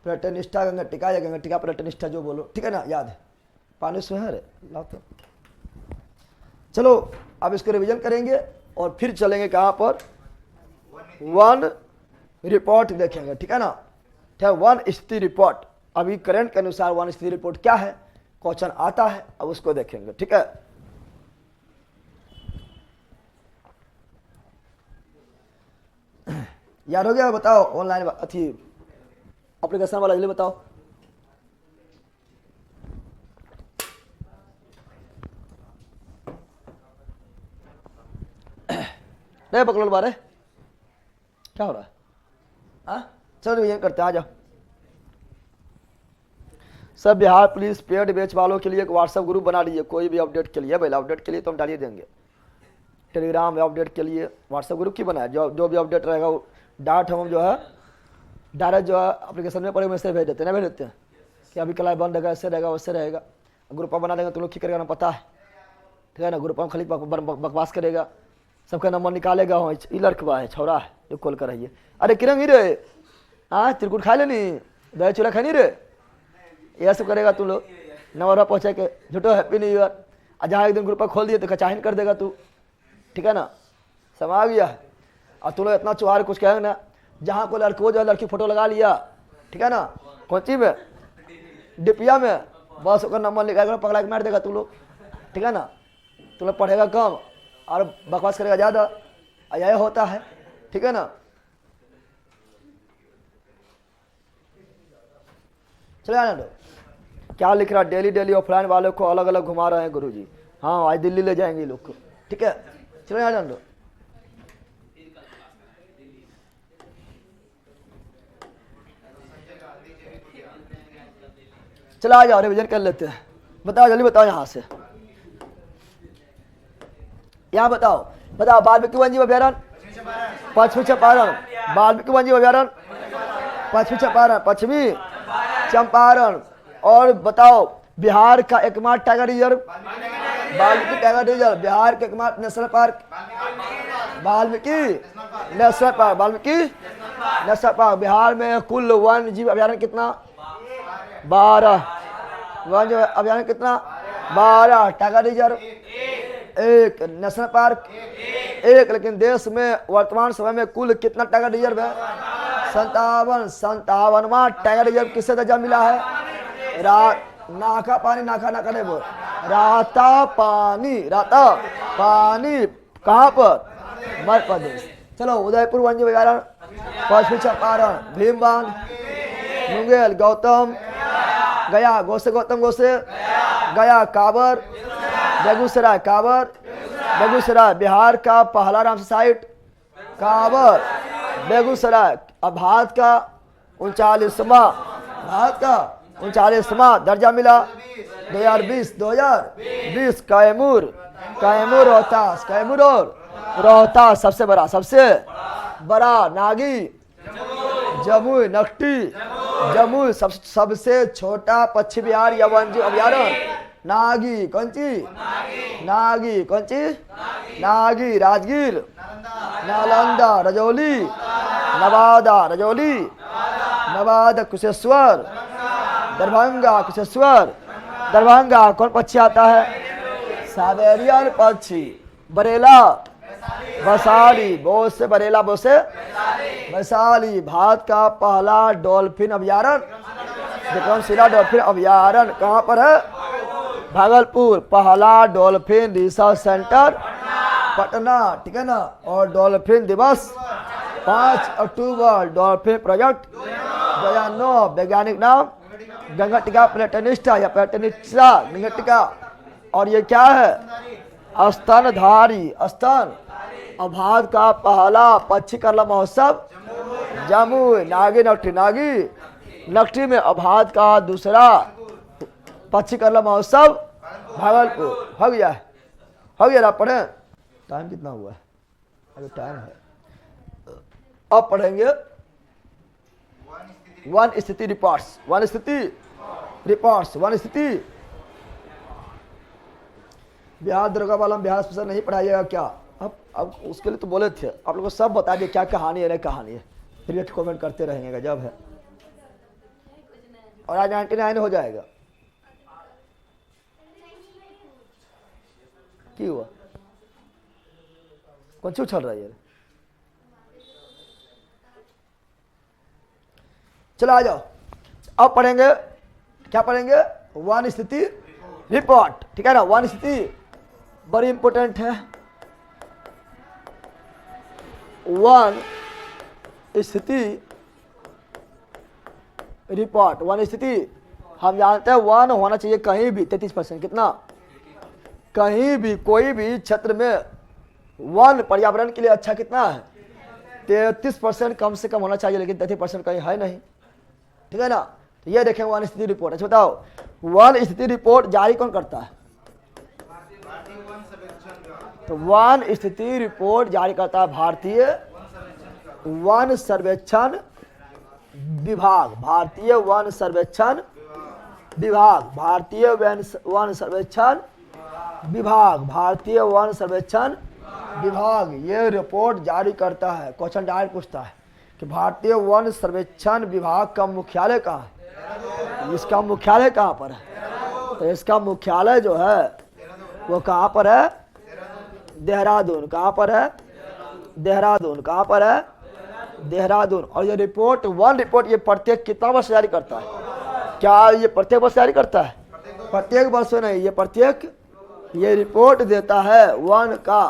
प्लेटेनिस्टा गंगटिका या गंगटिका प्लेटेनिस्टा, जो बोलो, ठीक है ना। याद है? पानी से है रे, लाओ तो। चलो अब इसको रिवीजन करेंगे और फिर चलेंगे कहाँ पर? वन रिपोर्ट देखेंगे, ठीक है ना। ठीक है, वन स्थिति रिपोर्ट। अभी करंट के अनुसार वन स्थिति रिपोर्ट क्या है, क्वेश्चन आता है, अब उसको देखेंगे, ठीक है। याद हो गया? बताओ ऑनलाइन अथी एप्लीकेशन वाला जल्दी बताओ। नहीं पकड़ बारे, क्या हो रहा है? हाँ चलो रिवीजन करते हैं, आ जाओ। सब बिहार पुलिस पेड बैच वालों के लिए एक व्हाट्सएप ग्रुप बना लीजिए, कोई भी अपडेट के लिए। पहले अपडेट के लिए तो हम डालिए देंगे, टेलीग्राम में अपडेट के लिए व्हाट्सएप ग्रुप की बनाए। जो भी अपडेट रहेगा वो डायरेक्ट हम जो है डायरेक्ट जो है एप्लीकेशन में पड़े मैसेज भेज देते हैं, ना भेज देते हैं कि अभी कल बंद रहेगा, ऐसे रहेगा, वैसे रहेगा। ग्रुप बना देंगे तो लोग क्या करेगा ना पता है, ठीक है ना। ग्रुप में खाली बकवास करेगा, सबका नंबर निकालेगा। हो ये लड़कवा है, छौरा है जो कॉल कर रही है। अरे किरण ही रे, हाँ तिरकुट खा लेनी, दही चूड़ा खानी रे, यह सब करेगा तू लोग। नंबर पहुँचे के झूठो हैप्पी न्यू ईयर। और जहाँ एक दिन ग्रुप पर खोल दिए तो कचाहिन कर देगा तू, ठीक है ना। समझ गया है? और तू लोग इतना चुहार कुछ कहेंगे ना, जहाँ को लड़को जो है लड़की फोटो लगा लिया, ठीक है ना, कौन ची में डिपिया में, बस उसका नंबर निकाल पकड़ा के मार देगा तू लोग, ठीक है ना। तू लोग पढ़ेगा कम और बकवास करेगा ज़्यादा, यह होता है, ठीक है ना। चले आना दो। क्या लिख रहा? डेली डेली ऑफलाइन वालों को अलग अलग घुमा रहे हैं गुरुजी। हाँ आज दिल्ली ले जाएंगे लोग को, ठीक है। चलो आना दो। चलो आ जाओ, रिवीजन कर लेते हैं। बताओ जल्दी बताओ, यहाँ से यहाँ बताओ। वाल्मीकि वन्यजीव अभ्यारण्य पश्चिमी चंपारण, वाल्मीकि वन्यजीव अभ्यारण्य पश्चिमी चंपारण, पश्चिमी चंपारण। और बताओ बिहार का एकमात्र tiger reserve, Valmiki tiger reserve. Bihar के एकमात्र national park, Valmiki national park, Valmiki national park. Bihar में कुल वन जीव अभ्यारण्य कितना? 12। वन जीव अभ्यारण्य कितना? 12। Tiger reserve 1, national park 1। लेकिन देश में वर्तमान समय में कुल कितना टाइगर रिजर्व है? 57वां टाइगर रिजर्व किससे दर्जा मिला है? नाका पानी, नाका नहीं बोल, राता पानी कहाँ पर? मध्य प्रदेश। चलो उदयपुर वन्यजीव अभ्यारण्य, पश्चिमी चंपारण, भीमबांध, मुंगेर, गौतम गया, गौतम गया, काबर, बेगूसराय, बेगूसराय। बिहार का पहला रामसर साइट काबर, बेगूसराय। अब भारत का 39वां दर्जा मिला 2020 कैमूर, रोहतास, और रोहतास सबसे बड़ा, सबसे बड़ा, नागी, जमुई, नकटी, जमुई सबसे छोटा पक्षी विहार या वन्यजीव अभयारण्य, नागी, कौन सी? नागी, कौन सी? नागी, राजगीर, नालंदा, रजौली, नवादा, रजौली, नवादा, कुशेश्वर, दरभंगा, कुशेश्वर, दरभंगा। कौन पक्षी आता है? साइबेरियन पक्षी। बरेला, वैशाली, बोस से बरेला, बोस से वैशाली। भारत का पहला डॉल्फिन अभयारण्य विक्रमशिला डॉल्फिन अभयारण्य कहाँ पर है? भागलपुर। पहला डॉल्फिन रिसर्च सेंटर पटना, ठीक है ना। और डॉल्फिन दिवस 5 अक्टूबर। Dolphin project 2009। वैज्ञानिक नाम गंगटिका प्लेटनिस्टा या प्लेटनिस्टा गंगटिका। और ये क्या है? स्तनधारी, स्तन। और भारत का पहला पक्षी कला महोत्सव जमुई। नागी, नकटी, नागी, नकटी में। भारत का दूसरा पक्षी कला महोत्सव भागलपुर। हो गया है, हो गया। आप पढ़े? टाइम कितना हुआ है? अभी टाइम है। अब पढ़ेंगे वन स्थिति रिपोर्ट्स। वन स्थिति रिपोर्ट्स, वन स्थिति। बिहार दरोगा वाला बिहार स्पेशल नहीं पढ़ाइएगा क्या? अब उसके लिए तो बोले थे, आप लोगों को सब बता दिए क्या कहानी है, नहीं कहानी है। फिर भी कमेंट करते रहेंगे, गजब है। और आज 99 हो जाएगा। क्यों हुआ? कौन सी उछल रही है? चलो आ जाओ। अब पढ़ेंगे, क्या पढ़ेंगे? वन स्थिति रिपोर्ट, ठीक है ना। वन स्थिति बड़ी इंपॉर्टेंट है। वन स्थिति रिपोर्ट। वन स्थिति हम जानते हैं वन होना चाहिए कहीं भी 33%। कितना? कहीं भी, कोई भी क्षेत्र में वन पर्यावरण के लिए अच्छा कितना है? 33% कम से कम होना चाहिए, लेकिन 33% कहीं है नहीं, ठीक है ना। तो ये देखें वन स्थिति रिपोर्ट। अच्छा बताओ, वन स्थिति रिपोर्ट जारी कौन करता है? तो वन स्थिति रिपोर्ट जारी करता है भारतीय वन सर्वेक्षण विभाग। भारतीय वन सर्वेक्षण विभाग। भारतीय वन सर्वेक्षण विभाग। भारतीय वन सर्वेक्षण विभाग ये रिपोर्ट जारी करता है। क्वेश्चन डायरेक्ट पूछता है कि भारतीय वन सर्वेक्षण विभाग का मुख्यालय कहाँ है? इसका मुख्यालय कहाँ पर है? तो इसका मुख्यालय जो है वो कहाँ पर है? देहरादून। कहाँ पर है? देहरादून। कहाँ पर है? देहरादून। और ये रिपोर्ट, वन रिपोर्ट, ये प्रत्येक कितना वर्ष जारी करता है? क्या ये प्रत्येक वर्ष जारी करता है? प्रत्येक वर्ष नहीं, ये प्रत्येक, ये रिपोर्ट देता है वन का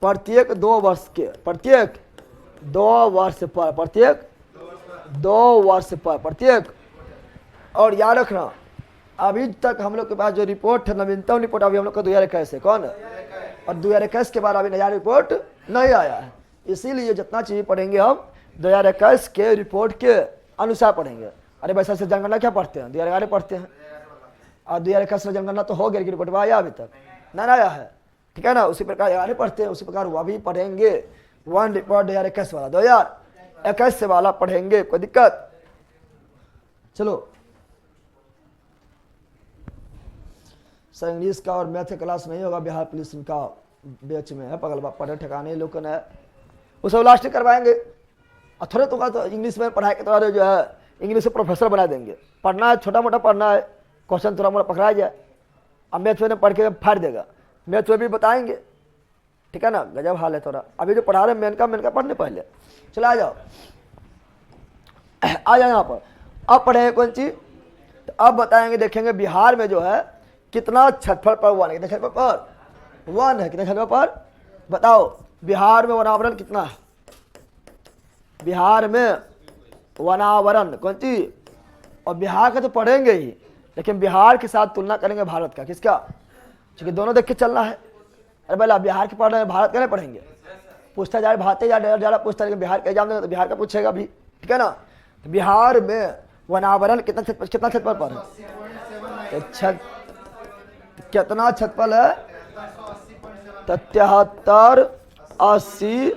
प्रत्येक 2 वर्ष के, प्रत्येक 2 वर्ष पर, प्रत्येक 2 वर्ष पर, प्रत्येक। और याद रखना, अभी तक हम लोग के पास जो रिपोर्ट है, नवीनतम रिपोर्ट अभी हम लोग का 2021 है। कौन है? और 2021 के बाद अभी नया रिपोर्ट नहीं आया है। इसीलिए जितना चीज़ पढ़ेंगे हम 2021 के रिपोर्ट के अनुसार पढ़ेंगे। अरे वैसे से जनगणना क्या पढ़ते हैं? 2011 पढ़ते हैं। और 2021 में जनगणना तो हो गया, रिपोर्ट में आया अभी तक नहीं आया है, ठीक है ना। उसी प्रकार 11 पढ़ते हैं, उसी प्रकार वह भी पढ़ेंगे। वन रिपोर्ट 2021 वाला, 2021 से वाला पढ़ेंगे, कोई दिक्कत? चलो सर, इंग्लिश का और मैथ का क्लास नहीं होगा बिहार पुलिस का बैच में है, पगल पढ़े ठिकाने लोग है, वो सब लास्ट करवाएंगे। और थोड़े तो इंग्लिश में पढ़ाई के द्वारा जो है इंग्लिश से प्रोफेसर बना देंगे। पढ़ना है, छोटा मोटा पढ़ना है, क्वेश्चन थोड़ा मोटा पकड़ा जाए। अब मैथ में पढ़ के फाड़ देगा, मैथ में भी बताएंगे, ठीक है ना। गजब हाल है थोड़ा। अभी जो पढ़ा रहे मेन का पढ़ने पहले। चलो आ जाओ, आ जाओ यहाँ पर। अब पढ़ेंगे कौन चीज? तो अब बताएंगे, देखेंगे बिहार में जो है कितना क्षेत्रफल पर वन है। कितना क्षेत्रफल पर वन है? कितना क्षेत्रफल पर बताओ? बिहार में वनावरण कितना है? बिहार में वनावरण कौन सी? और बिहार का तो पढ़ेंगे ही, लेकिन बिहार के साथ तुलना करेंगे भारत का। किसका? क्योंकि दोनों देख के चलना है। अरे भला बिहार के पढ़ रहे हैं, भारत का नहीं पढ़ेंगे? पूछता जाए भारतीय ज़्यादा पूछता है, लेकिन बिहार का एग्जाम देगा तो बिहार का पूछेगा भी, ठीक है ना। तो बिहार में वनावरण कितना क्षेत्रफल पर है? कितना क्षेत्रफल है? 73, 80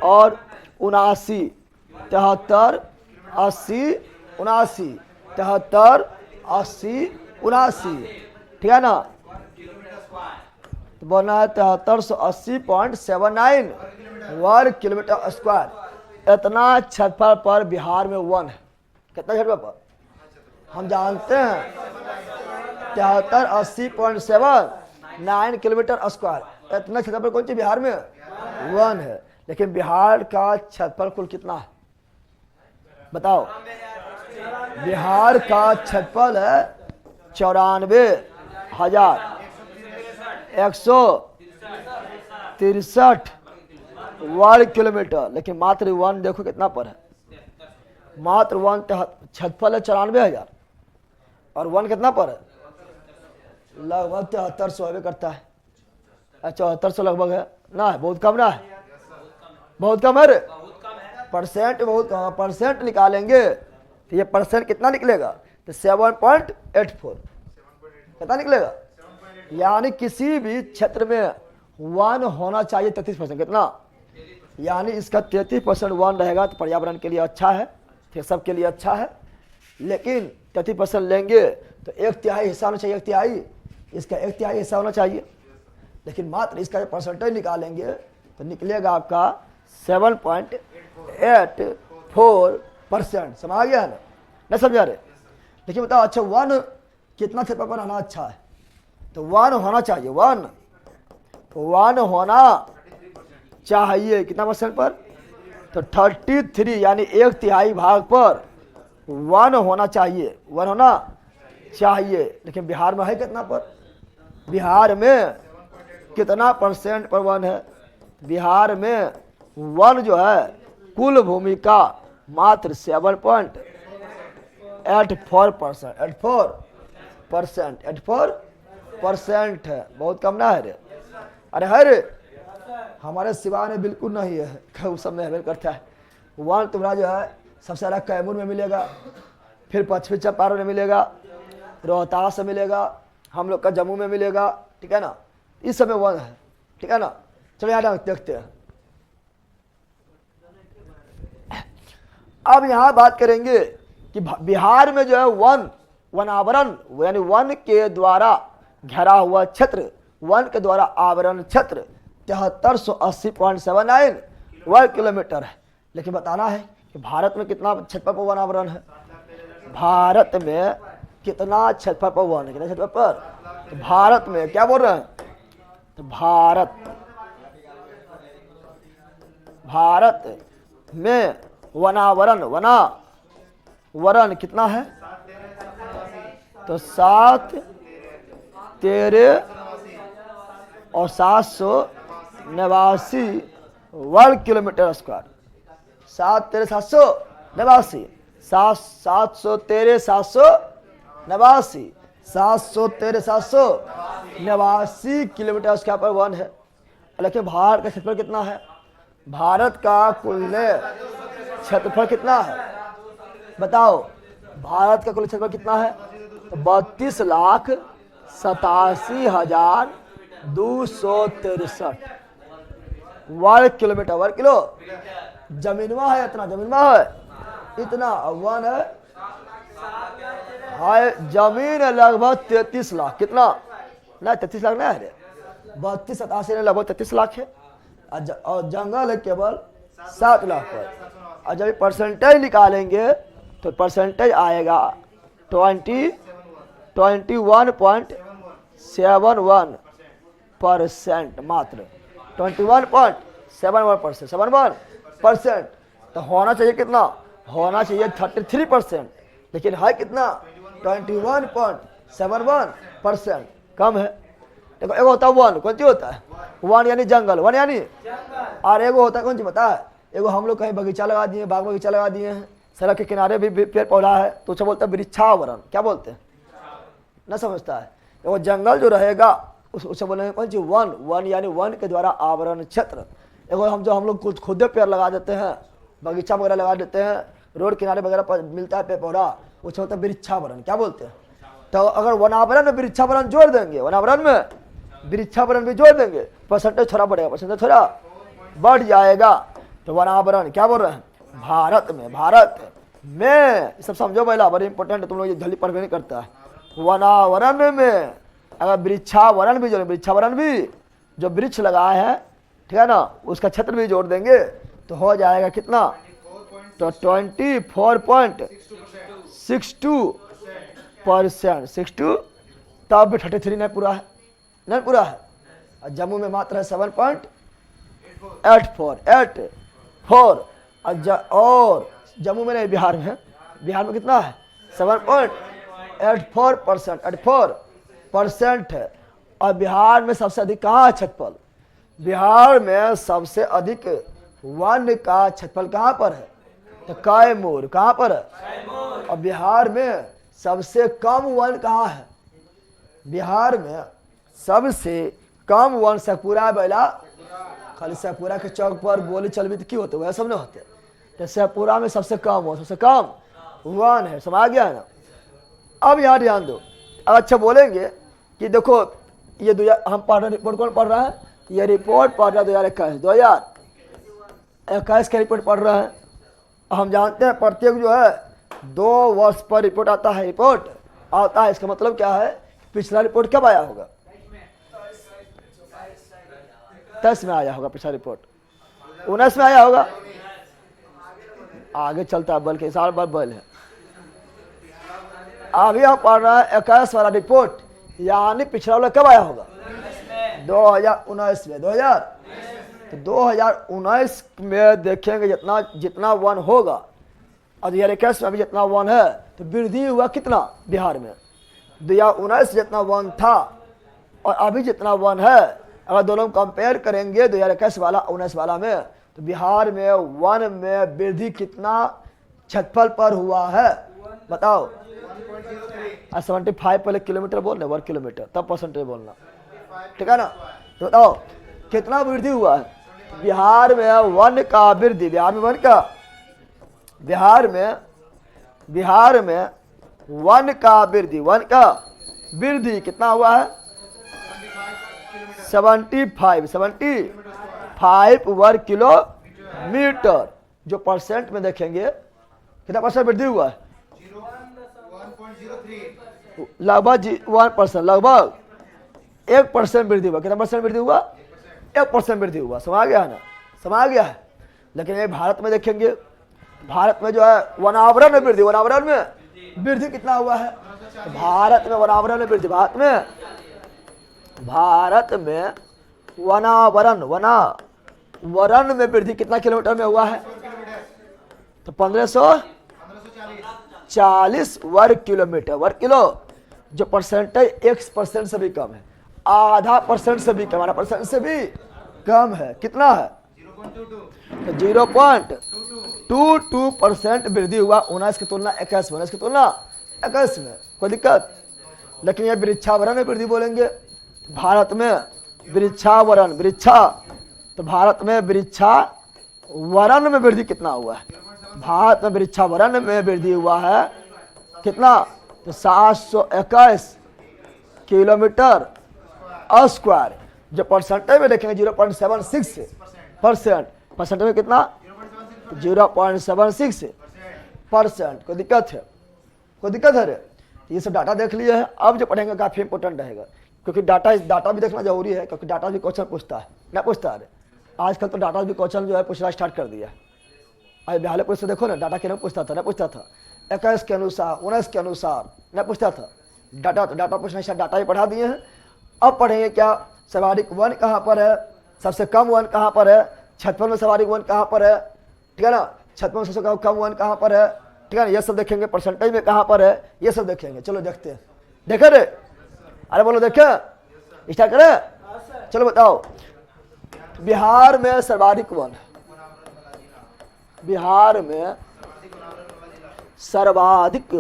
और 79, 73, 80, 79, 73, 80, 79, ठीक है ना। तो बोलना है 7380.79 वर्ग किलोमीटर स्क्वायर। इतना क्षेत्रफल पर बिहार में वन है। कितना क्षेत्रफल पर हम जानते हैं 7380.79 किलोमीटर स्क्वायर। इतना क्षेत्रफल कौन सी बिहार में वन है। लेकिन बिहार का क्षेत्रफल कुल कितना है बताओ। बिहार का क्षेत्रफल है 94,163 वर्ग किलोमीटर। लेकिन मात्र वन देखो कितना पर है। मात्र वन क्षेत्रफल है 94,000 और वन कितना पर है लगभग 7300 करता है। 7400 लगभग है ना, है बहुत कम ना है, बहुत कम है रे। परसेंट बहुत परसेंट निकालेंगे तो ये परसेंट कितना निकलेगा तो 7.84 कितना निकलेगा। यानी किसी भी क्षेत्र में वन होना चाहिए 33%। कितना यानी इसका 33% वन रहेगा तो पर्यावरण के लिए अच्छा है, फिर सबके लिए अच्छा है। लेकिन 33% लेंगे तो 1/3 हिस्सा होना चाहिए, 1/3 इसका 1/3 हिस्सा होना चाहिए। लेकिन मात्र इसका परसेंटेज निकालेंगे तो निकलेगा आपका 7.84%। समझ आ गया है ना, नहीं समझा रहे। लेकिन बताओ अच्छा वन कितना क्षेत्रफल पर आना अच्छा है तो वन होना चाहिए, वन होना चाहिए कितना परसेंट पर तो 33 यानी 1/3 भाग पर वन होना चाहिए, वन होना चाहिए। लेकिन बिहार में है कितना पर, बिहार में कितना परसेंट पर वन है। बिहार में वन जो है कुल भूमि का मात्र 7.84%, 84% है। बहुत कम ना है रे। अरे है रे, हमारे सिवान में बिल्कुल नहीं है, उस सब में हेल्प करता है। वन तुम्हारा जो है सबसे ज़्यादा कैमूर में मिलेगा, फिर पश्चिमी चंपारण में मिलेगा, रोहतास में मिलेगा, हम लोग का जम्मू में मिलेगा, ठीक है ना। इस समय वन है, ठीक है ना। चलो यहाँ देखते हैं। अब यहाँ बात करेंगे कि बिहार में जो है वनावरण यानी वन के द्वारा घेरा हुआ क्षेत्र, वन के द्वारा आवरण क्षेत्र 7380.79 वर्ग किलोमीटर है। लेकिन बताना है कि भारत में कितना क्षेत्रफल पर वन आवरण है। भारत में कितना क्षेत्रफल पर वन है, कितना क्षेत्रफल पर तो भारत में क्या बोल रहे हैं तो भारत में वनावरण कितना है तो 7, 13 और 789 वर्ग किलोमीटर स्क्वायर। 7, 13, 789, 713, 789, 713, 789 किलोमीटर स्क्वायर पर वन है। लेकिन भारत का क्षेत्रफल कितना है, भारत का कुल क्षेत्रफल कितना है बताओ। भारत का कुल क्षेत्रफल कितना है तो 32,87,263 वर्ग किलोमीटर, वर्ग किलो। जमीनवा है इतना, जमीनवा है इतना, वन है जमीन है लगभग 33 लाख। कितना ना 33 लाख ना है, 32, 87 लगभग 33 लाख है। और जंगल है केवल 7 लाख पर। और जब परसेंटेज निकालेंगे तो परसेंटेज आएगा 21.71%, मात्र 21.71%, 71%। तो होना चाहिए कितना, होना चाहिए 33%। लेकिन है कितना 21.71%, कम है। देखो एगो होता है वन, कौन सी होता है वन यानी जंगल, वन यानी और एगो होता है कौन सी पता है, एगो हम लोग कहीं बगीचा लगा दिए, बाग बगीचा लगा दिए हैं, सड़क के किनारे भी पेड़ पौधा है तो उसे बोलते हैं वृक्षावरण। क्या बोलते हैं ना समझता है। वो जंगल जो रहेगा उसे बोलेंगे कौन सी वन यानी वन के द्वारा आवरण क्षेत्र। एगो हम लोग कुछ खुदे पेड़ लगा देते हैं, बगीचा वगैरह लगा देते हैं, रोड किनारे वगैरह पर मिलता है पेड़ पौधा, उसे होता है वृक्षावरण। क्या बोलते हैं। तो अगर वनावरण में वृक्षावरण जोड़ देंगे, वनावरण में वृक्षावरण भी जोड़ देंगे, परसेंटेज थोड़ा बढ़ेगा, परसेंटेज थोड़ा बढ़ जाएगा। तो वनावरण क्या बोल रहे हैं, भारत में, भारत में, ये सब समझो पहला, बड़ी इंपॉर्टेंट है, तुम लोग ये जल्दी पढ़ नहीं करता है। वनावरण में अगर वृक्षावरण भी जोड़े, वृक्षावरण भी जो वृक्ष लगाए हैं, ठीक है ना, उसका क्षेत्र भी जोड़ देंगे तो हो जाएगा कितना, तो 24.62%, 62, तब भी 33 नहीं पूरा है, नहीं पूरा है। और जम्मू में मात्र है 7.84, और जम्मू में नहीं, बिहार में है, बिहार में कितना है 7.84%, 84% है। और बिहार में सबसे अधिक कहाँ है क्षेत्रफल, बिहार में सबसे अधिक वन का क्षेत्रफल कहाँ पर है, तो कैमूर, कहाँ पर है, और बिहार में सबसे कम वन कहाँ है, बिहार में सबसे कम वन शेखपुरा बेला, खाली शेखपुरा के चौक पर गोली चलबी तो क्यों होते, वह सब नहीं होते, तो शेखपुरा में सबसे कम वन, सबसे कम वन है, समझ गया है ना। अब यहाँ ध्यान दो, अच्छा बोलेंगे कि देखो ये हम पढ़ रहे, रिपोर्ट कौन पढ़ रहा है, ये रिपोर्ट पढ़ रहा है 2021 का रिपोर्ट पढ़ रहा है। हम जानते हैं प्रत्येक जो है 2 वर्ष पर रिपोर्ट आता है, रिपोर्ट आता है, इसका मतलब क्या है, पिछला रिपोर्ट कब आया होगा, 10 में आया होगा, पिछला रिपोर्ट 19 में आया होगा, आगे चलता है बल के साल भर बल है। अभी हम पढ़ रहे हैं 21 वाला रिपोर्ट, यानी पिछला वाला कब आया होगा, 2019 में, 2019 में देखेंगे जितना वन होगा, और 2021 में अभी जितना वन है, तो वृद्धि हुआ कितना बिहार में, 2019 जितना वन था और अभी जितना वन है, अगर दोनों कंपेयर करेंगे 2021 वाला 19 वाला में, तो बिहार में वन में वृद्धि कितना क्षेत्रफल पर हुआ है, बताओ। 75 पहले किलोमीटर बोलना, वर्ग किलोमीटर, तब परसेंटेज बोलना, ठीक है ना। तो बताओ कितना वृद्धि हुआ है बिहार में वन का वृद्धि, बिहार में वन का, बिहार में वन का वृद्धि, वन का वृद्धि कितना हुआ है, 75 वर्ग किलोमीटर। जो परसेंट में देखेंगे कितना परसेंट वृद्धि हुआ है, लगभग 1%, लगभग 1% वृद्धि हुआ, कितना परसेंट वृद्धि हुआ, 1% वृद्धि हुआ, समझ गया है ना, समझ गया है। लेकिन ये भारत में देखेंगे, भारत में जो है वनावरण में वृद्धि, वनावरण में वृद्धि कितना हुआ है, भारत में वनावरण में वृद्धि, भारत में वनावरण में वृद्धि कितना किलोमीटर में हुआ है, तो 1540 वर्ग किलोमीटर, वर्ग किलो, जो परसेंटेज 1% से भी कम है, आधा परसेंट से भी कम, आधा परसेंट से भी कम है, कितना है, 0.22% वृद्धि हुआ 19 की तुलना 21 में, 19 की तुलना 21 में, कोई दिक्कत। लेकिन ये वृक्षावरण में वृद्धि बोलेंगे, भारत में वृक्षावरण, तो भारत में वृक्षावरण में वृद्धि कितना हुआ है, भारत में वृक्षावरण में वृद्धि हुआ है कितना, तो 721 किलोमीटर स्क्वायर। जो परसेंटेज में देखेंगे 0.76%, परसेंटेज में कितना, 0.76%। कोई दिक्कत है, कोई दिक्कत है रे, ये सब डाटा देख लिए है। अब जो पढ़ेंगे काफी इंपॉर्टेंट रहेगा, क्योंकि डाटा भी देखना जरूरी है, क्योंकि डाटा भी क्वेश्चन पूछता है, ना पूछता है, आजकल तो डाटा भी क्वेश्चन जो है पूछना स्टार्ट कर दिया है। अरे बिहार पुलिस से देखो ना, डाटा क्यों पूछता था, ना पूछता था 21 के अनुसार, 19 के अनुसार, ना पूछता था डाटा, तो डाटा पूछना स्टार्ट, डाटा भी पढ़ा दिए हैं। अब पढ़ेंगे क्या, सर्वाधिक वन कहाँ पर है, सबसे कम वन कहाँ पर है, क्षेत्रफल में सर्वाधिक वन कहाँ पर है, ठीक है ना, क्षेत्रफल में सबसे कम वन कहाँ पर है, ठीक है ना, ये सब देखेंगे, परसेंटेज में कहाँ पर है, ये सब देखेंगे। चलो देखते हैं, देखे रे, अरे बोलो देखे, स्टार्ट करें, चलो बताओ। बिहार में सर्वाधिक वन, बिहार में सर्वाधिक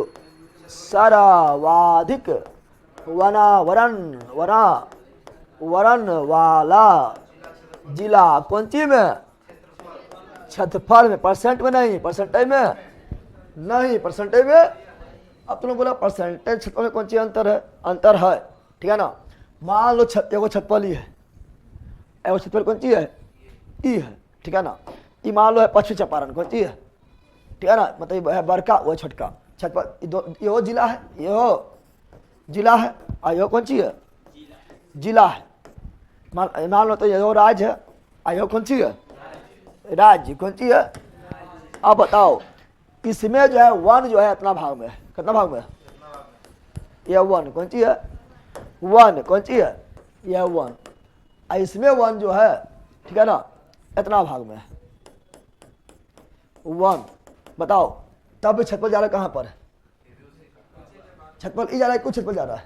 वनावरण वाला जिला कौन सी में, क्षेत्रफल में, परसेंट में नहीं, परसेंटेज में नहीं, परसेंटेज में। अब तुमने बोला परसेंटेज क्षेत्रफल में कौन सी अंतर है, अंतर है, ठीक है ना। मान लो एगो क्षेत्रफल ई है, एगो क्षेत्रफल कौन सी है, ई है, ठीक है ना। ये मान लो है पश्चिम चंपारण, कौन चीज है, ठीक है ना, मतलब है बड़का वो छोटका। छतपल ये हो जिला है, ये हो जिला है, और ये कौन चीज है, जिला है। मान लो तो ये हो राज्य है, और ये कौन चीज है, राज्य, कौन चीज है। अब बताओ इसमें जो है वन जो है इतना भाग में है, कितना भाग में है, यह वन कौन चीज है, वन कौन चीज है, यह वन। इसमें वन जो है, ठीक है ना, इतना भाग में है वन। बताओ तब छतपल जा रहा है कहाँ पर है, छतपल ई जा रहा है, कुछ छतपल जा रहा है,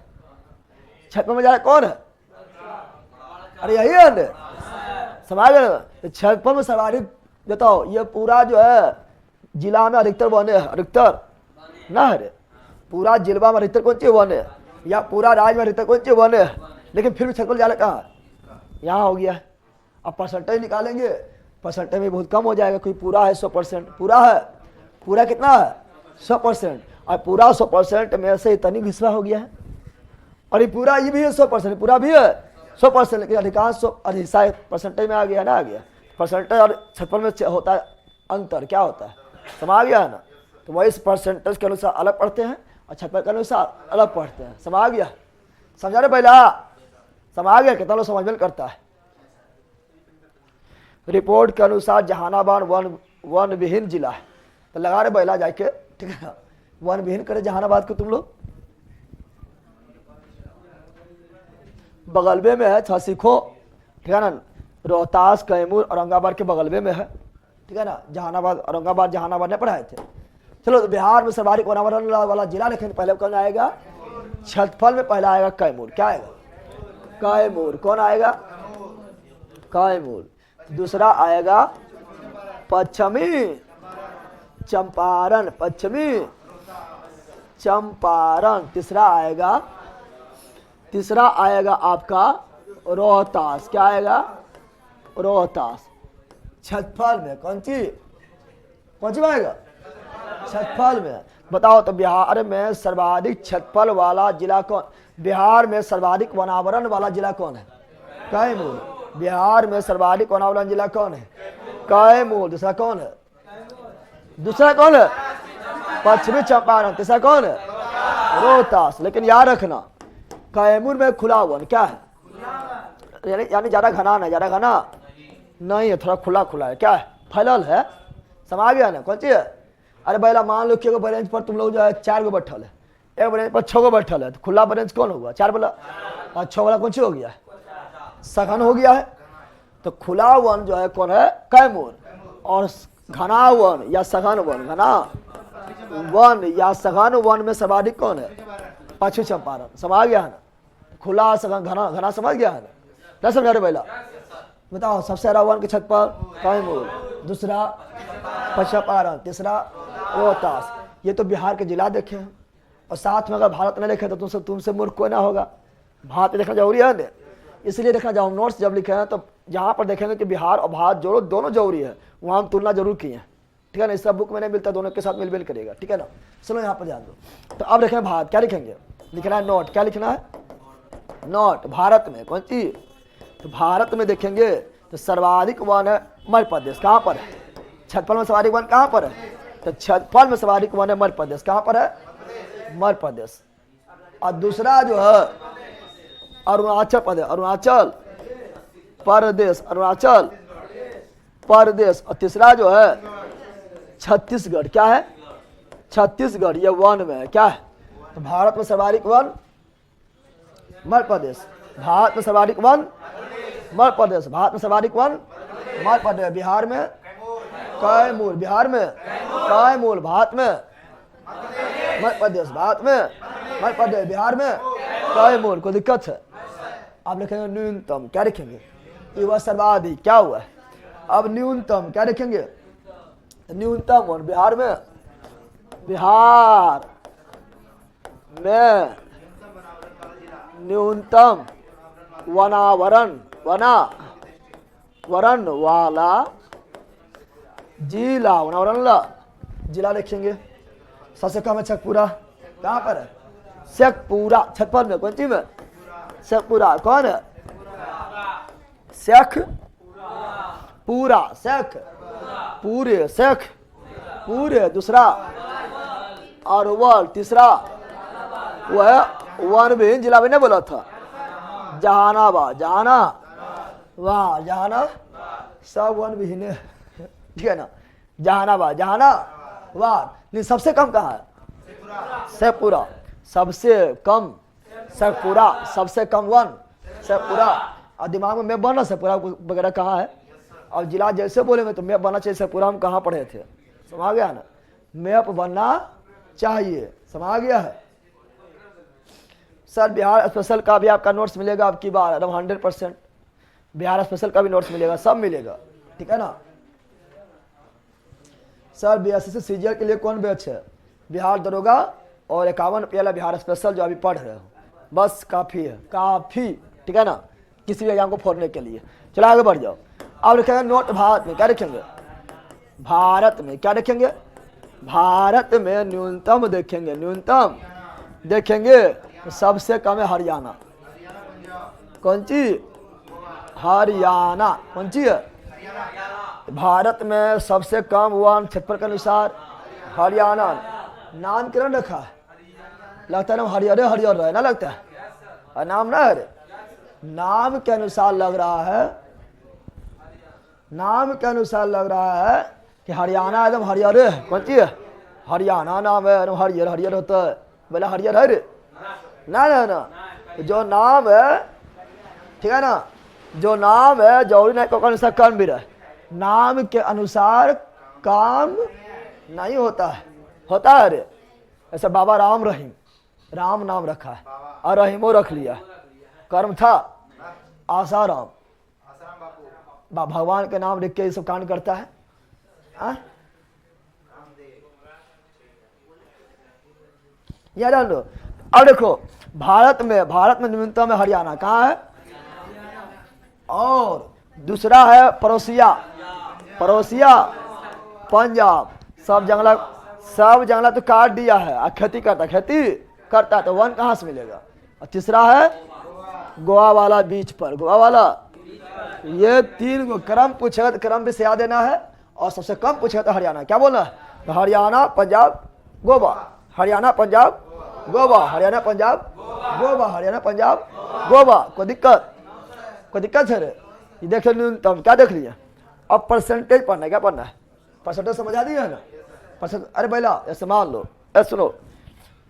छतपल में जा रहा है कौन है, अरे यही है समाज। छतपल में सवारी बताओ, ये पूरा जो है जिला में अधिकतर वन है, अधिकतर ना है, पूरा जिला में अधिकतर कौन चीज वन है, या पूरा राज्य में अधिकतर कौन चीज वन है, लेकिन फिर भी छतपल जा रहा है कहाँ, यहाँ हो गया है। अब परसेंटेज निकालेंगे, परसेंटेज में बहुत कम हो जाएगा, कोई पूरा है 100%, पूरा है, पूरा कितना है 100%, और पूरा 100% में से इतनी हिस्सा हो गया है, और ये पूरा ये भी है 100%, पूरा भी है 100%, लेकिन अधिकांश हिस्सा परसेंटेज में आ गया ना, आ गया। परसेंटेज और छतपल में होता है अंतर, क्या होता है, समझ गया है ना। तो वही इस परसेंटेज के अनुसार अलग पढ़ते हैं और छतपल के अनुसार अलग पढ़ते हैं, समझ गया, समझा रहे पहला, समझ गया, कितना लोग समझ में करता है। रिपोर्ट के अनुसार जहानाबाद वन विहीन जिला है, तो लगा रहे बैला जाके, ठीक है ना, वन विहीन करे जहानाबाद को तुम लोग। बगलबे में है सीखो, ठीक है ना, रोहतास कैमूर औरंगाबाद के बगलबे में है, ठीक है ना, जहानाबाद औरंगाबाद जहानाबाद ने पढ़ाए थे। चलो तो बिहार में सर्वाधिक वनावरण वाला जिला लिखेंगे, पहले कौन आएगा, छतपल में पहला आएगा कैमूर, क्या आएगा, कैमूर, कौन आएगा, कैमूर। दूसरा आएगा पश्चिमी चंपारण, पश्चिमी चंपारण। तीसरा आएगा आपका रोहतास, क्या आएगा, रोहतास। छतपल में कौन सी आएगा, छतपल में। बताओ तो बिहार में सर्वाधिक छतपल वाला जिला कौन, बिहार में सर्वाधिक वनावरण वाला जिला कौन है, कैमूर। बिहार में सर्वाधिक वनावरण जिला कौन है, कैमूर। दूसरा कौन है, पश्चिमी चंपारण। तीसरा कौन है, रोहतास। लेकिन याद रखना कैमूर में खुला वन क्या है, यानी ज्यादा घना नहीं, ज्यादा घना नहीं है, थोड़ा खुला खुला है, क्या है, फैलल है, समझ गया ना, कौन चीज है। अरे पहला मान लो कि ब्रेंच पर तुम लोग जो है 4 गो बैठल है, एक ब्रेंच पर 6 गो बैठल है, तो खुला ब्रेंच कौन होगा, 4 वाला, और 6 वाला कौन सी हो गया है, सघन हो गया है। तो खुला वन जो है कौन है, कैमूर। और घना वन या सघन वन, घना वन या सघन वन में सर्वाधिक कौन है, पश्चिमी चंपारण, समझ गया है ना। खुला सघन घना समझ गया है ना, समझा रहे पहला। बताओ सबसे ज्यादा वन के छतपल कैमूर, दूसरा पश्चिमी चंपारण, तीसरा रोहतास। ये तो बिहार के जिला देखे हैं, और साथ में अगर भारत में देखे तो तुमसे मूर्ख कोई ना होगा, भारत में देखना जरूरी है ना, इसलिए देखना। जब हम नोट्स जब लिखे हैं तो जहाँ पर देखेंगे कि बिहार और भारत जोड़ो दोनों जरूरी है, वहाँ हम तुलना जरूर किए हैं, ठीक है ना। इस सब बुक में नहीं मिलता, दोनों के साथ मिल करेगा, ठीक है ना। चलो यहाँ पर ध्यान दो। तो अब देखें भारत, क्या लिखेंगे, लिखना है नोट, क्या लिखना है, नोट। भारत में कौन सी, तो भारत में देखेंगे तो सर्वाधिक वन है मध्य प्रदेश, कहाँ पर है, छतपल में सर्वाधिक वन कहाँ पर है, तो छतपल में सर्वाधिक वन है मध्य प्रदेश, कहाँ पर है, मध्य प्रदेश। और दूसरा जो है अरुणाचल प्रदेश, अरुणाचल प्रदेश। और तीसरा जो है छत्तीसगढ़, क्या है, छत्तीसगढ़, ये वन में है, क्या है। तो भारत में सर्वाधिक वन मध्य प्रदेश, भारत में सर्वाधिक वन मध्य प्रदेश, भारत में सर्वाधिक वन मध्य प्रदेश। बिहार में कैमूर, बिहार में कैमूर, भारत में मध्य प्रदेश, भारत में मध्य प्रदेश, बिहार में कैमूर। कोई दिक्कत है। आप लिखेंगे न्यूनतम, क्या लिखेंगे, युवा सर्वाधिक, क्या हुआ है। अब न्यूनतम क्या लिखेंगे, न्यूनतम वन बिहार में न्यूनतम वनावरण वाला जिला, वनावरण जिला लिखेंगे। सबसे कम है शेखपुरा, कहाँ पर है, शेखपुरा। छतपल में कौन सी में, शेखपुरा। कौन है, शेखपुरा, पूरे, शेख पूरे, दूसरा अरवल, तीसरा वह वन विहीन जिला मैंने बोला था, जहानाबाद, जहानाबाद, जहाना सब वन विहीन है, ठीक है ना, जहानाबाद, जहानाबाद। नहीं सबसे कम कहाँ है? शेखपुरा, सबसे कम शेखपुरा, सबसे कम वन शेखपुरा। और दिमाग में मैप बनना शेखपुरा वगैरह कहाँ है, और जिला जैसे बोलेंगे तो मैप बनना चाहिए शेखपुरा हम कहाँ पढ़े थे, समझ गया ना, मैप बनना चाहिए, समझ गया है। सर बिहार स्पेशल का भी आपका नोट्स मिलेगा आपकी बार, एकदम 100%। बिहार स्पेशल का भी नोट्स मिलेगा, सब मिलेगा, ठीक है ना। सर BSc सीजीएल के लिए कौन बैच है? बिहार दरोगा और 51 वाला बिहार स्पेशल जो अभी पढ़ रहे हो, बस काफ़ी है, काफ़ी, ठीक है ना, किसी भी एग्जाम को फोड़ने के लिए। चलो आगे बढ़ जाओ। अब लिखेंगे नोट भारत में, क्या लिखेंगे? भारत में क्या देखेंगे? भारत में न्यूनतम देखेंगे, न्यूनतम देखेंगे तो सबसे कम है हरियाणा। कौन सी? हरियाणा। कौन सी है? भारत में सबसे कम वन क्षेत्रफल के अनुसार हरियाणा। नाम क्यों रखा है? लगता है ना हरियर हरियर रहे ना, लगता है, और नाम ना है, नाम के अनुसार लग रहा है, नाम के अनुसार लग रहा है कि हरियाणा एकदम हरियर है। कौन सी है? हरियाणा नाम है, एकदम हरियर हरियर होता है, बोला हरियर है रे? ना ना ना, जो नाम है, ठीक है ना, जो नाम है जरूरी नहीं को अनुसार काम भी रहे, नाम के अनुसार काम नहीं होता है, होता है रे। ऐसा बाबा राम रहीम, राम नाम रखा है और रहीमो रख लिया, कर्म था आसाराम, भगवान के नाम लिख के ये सब कांड करता है, याद लो। अब देखो भारत में न्यूनतम है हरियाणा, कहाँ है? और दूसरा है पड़ोसिया, पड़ोसिया पंजाब। सब जंगला तो काट दिया है, और खेती करता है तो वन कहाँ से मिलेगा? और तीसरा है गोवा वाला बीच पर, गोवा वाला। ये तीन को क्रम पूछेगा तो क्रम भी से याद देना है, और सबसे कम पूछेगा तो हरियाणा। क्या बोलना है? तो हरियाणा पंजाब गोवा, हरियाणा पंजाब गोवा, हरियाणा पंजाब गोवा, हरियाणा पंजाब गोवा। कोई दिक्कत है रे? ये देख न्यूनतम क्या देख लिया। अब परसेंटेज पढ़ना है, क्या पढ़ना है? परसेंटेज समझ आ दिया है ना? अरे भैया ऐसे मान लो, ऐसे सुनो,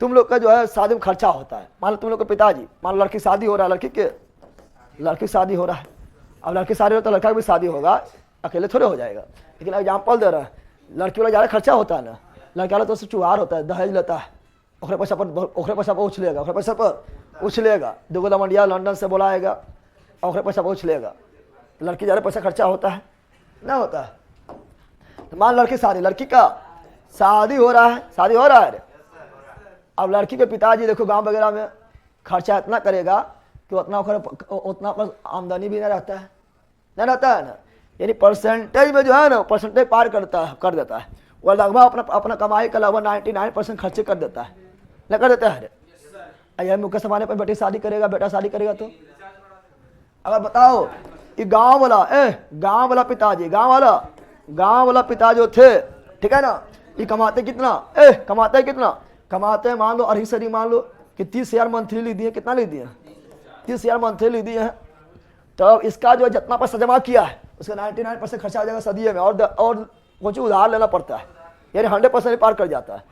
तुम लोग का जो है शादी में खर्चा होता है, मान लो तुम लोग के पिताजी, मान लो लड़की शादी हो रहा है, लड़की शादी हो रहा है, अब लड़की शादी हो तो लड़का भी शादी होगा, अकेले थोड़े हो जाएगा। लेकिन एग्जाम्पल दे रहा है, लड़की वाला ज़्यादा खर्चा होता है ना, लड़का वाला तो उससे चुहार होता है, दहेज लेता है, ओखरे पैसा पर उछलेगा, ओखरे पैसा पर उछलेगा, दुगला मंडिया लंदन से बुलाएगा, ओखरे पैसा पर उछलेगा। लड़की ज़्यादा पैसा खर्चा होता है ना, होता है। तो मान लड़की का शादी हो रहा है, अब लड़की के पिताजी देखो गांव वगैरह में खर्चा इतना करेगा कि उतना आमदनी भी नहीं रहता है ना, यानी परसेंटेज में जो है ना, परसेंटेज पार कर देता है। वह लगभग अपना कमाई का लगभग 99% खर्चे कर देता है, न कर देता है। यह मुकेश अंबानी पर बेटी शादी करेगा, बेटा शादी करेगा, तो अगर बताओ ये गांव वाला पिता जो थे, ठीक है ना, ये कमाते कितना? कमाते मान लो अढ़ी सरी, मान लो कि 30,000 मंथली ली दिए। कितना ली दिए? 30,000 मंथली ली दिए हैं। तो इसका जो जितना पैसा जमा किया है उसका 99% खर्चा हो जाएगा सदिये में, और कुछ उधार लेना पड़ता है, यानी 100% पार कर जाता है,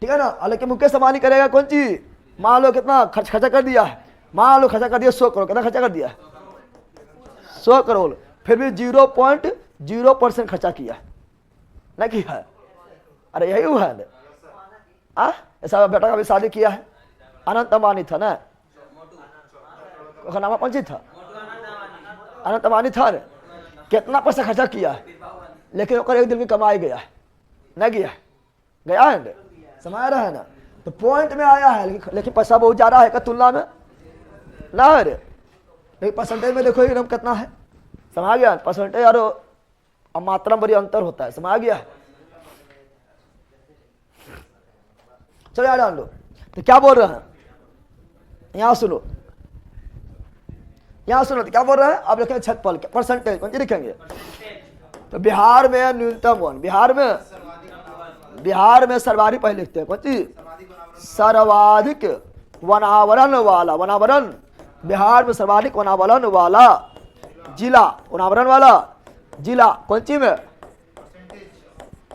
ठीक है ना। हालांकि मुकेश अंबानी करेगा कौन चीज? मान लो कितना खर्चा कर दिया है, मान लो खर्चा कर दिया 100 करोड़, कितना खर्चा कर दिया है? 100 करोड़, फिर भी 0.0% खर्चा किया नहीं किया है। अरे यही हुआ है। ऐसा बेटा का भी शादी किया है, अनंत अंबानी था ना, नाम कौन सी था? अनंत अंबानी था ना। कितना पैसा खर्चा किया है, लेकिन एक दिन की कमाई गया है, नहीं गया है, समझ रहा है ना। तो पॉइंट में आया है, लेकिन पैसा बहुत ज़्यादा है का तुलना में ना है रे। लेकिन परसेंटेज में देखो एकदम कितना है, समझ गया? परसेंटेज और मात्रा में बड़ी अंतर होता है, समझ गया? चलो यार जान लो। तो क्या बोल रहे हैं, यहाँ सुनो, तो क्या बोल रहे हैं? आप लिखेंगे छतपल परसेंटेज, कौन सी लिखेंगे? तो बिहार में न्यूनतम वन, बिहार में सर्वाधिक पहले लिखते हैं कौन सी, सर्वाधिक वनावरण वाला, वनावरण, बिहार में सर्वाधिक वनावरण वाला जिला, वनावरण वाला जिला कौन सी में,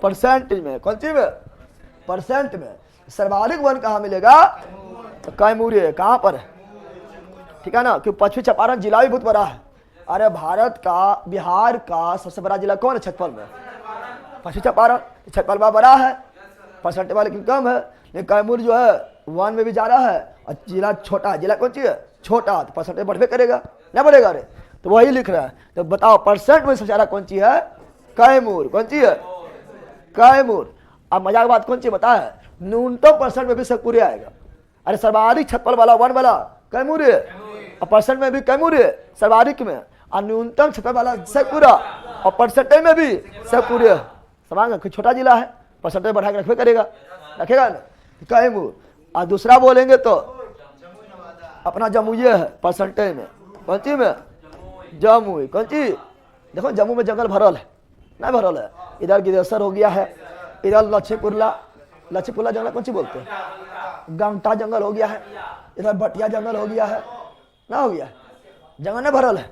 परसेंटेज में, कौन सी में, परसेंट में सर्वाधिक वन कहाँ मिलेगा, तो कैमूर है, कहाँ पर है, ठीक है ना, क्योंकि पश्चिमी चंपारण जिला भी बहुत बड़ा है। अरे भारत का, बिहार का सबसे बड़ा जिला कौन है क्षेत्रफल में, पश्चिमी चंपारण, क्षेत्रफल बड़ा है, परसेंट वाले लेकिन कम है, लेकिन कैमूर जो है वन में भी ज्यादा है और जिला छोटा है, जिला कौन सी है, छोटा, तो परसेंटेज बढ़वे करेगा, ना बढ़ेगा, अरे तो वही लिख रहा है। तो बताओ परसेंट में सबसे ज्यादा कौन सी है, कैमूर, कौन सी है, कैमूर। अब मजाक बात कौन सी बता है, न्यूनतम परसेंट में भी शेखपुरे आएगा। अरे सर्वाधिक क्षेत्रफल वाला वन वाला कैमूर है, और परसेंट में भी कैमूर है सर्वाधिक में, और न्यूनतम क्षेत्रफल वाला शेखपुरा, और परसेंटेज में भी शेखपुरे है। समझ, छोटा जिला है, परसेंटेज बढ़ा के रखबे करेगा, रखेगा ना, कैमूर। और दूसरा बोलेंगे तो अपना जमुई है परसेंटेज में, कौन सी में, जमुई, कौन सी, देखो जम्मू में जंगल भरल है, ना भरल है, इधर गिदेसर हो गया है, इधर लक्ष्मीपुरला, लक्ष्मीपुरला जंगल कौन सी बोलते हैं, गंगटा जंगल हो गया है, इधर बटिया जंगल हो गया है, ना हो गया, जंगल ना भरल है।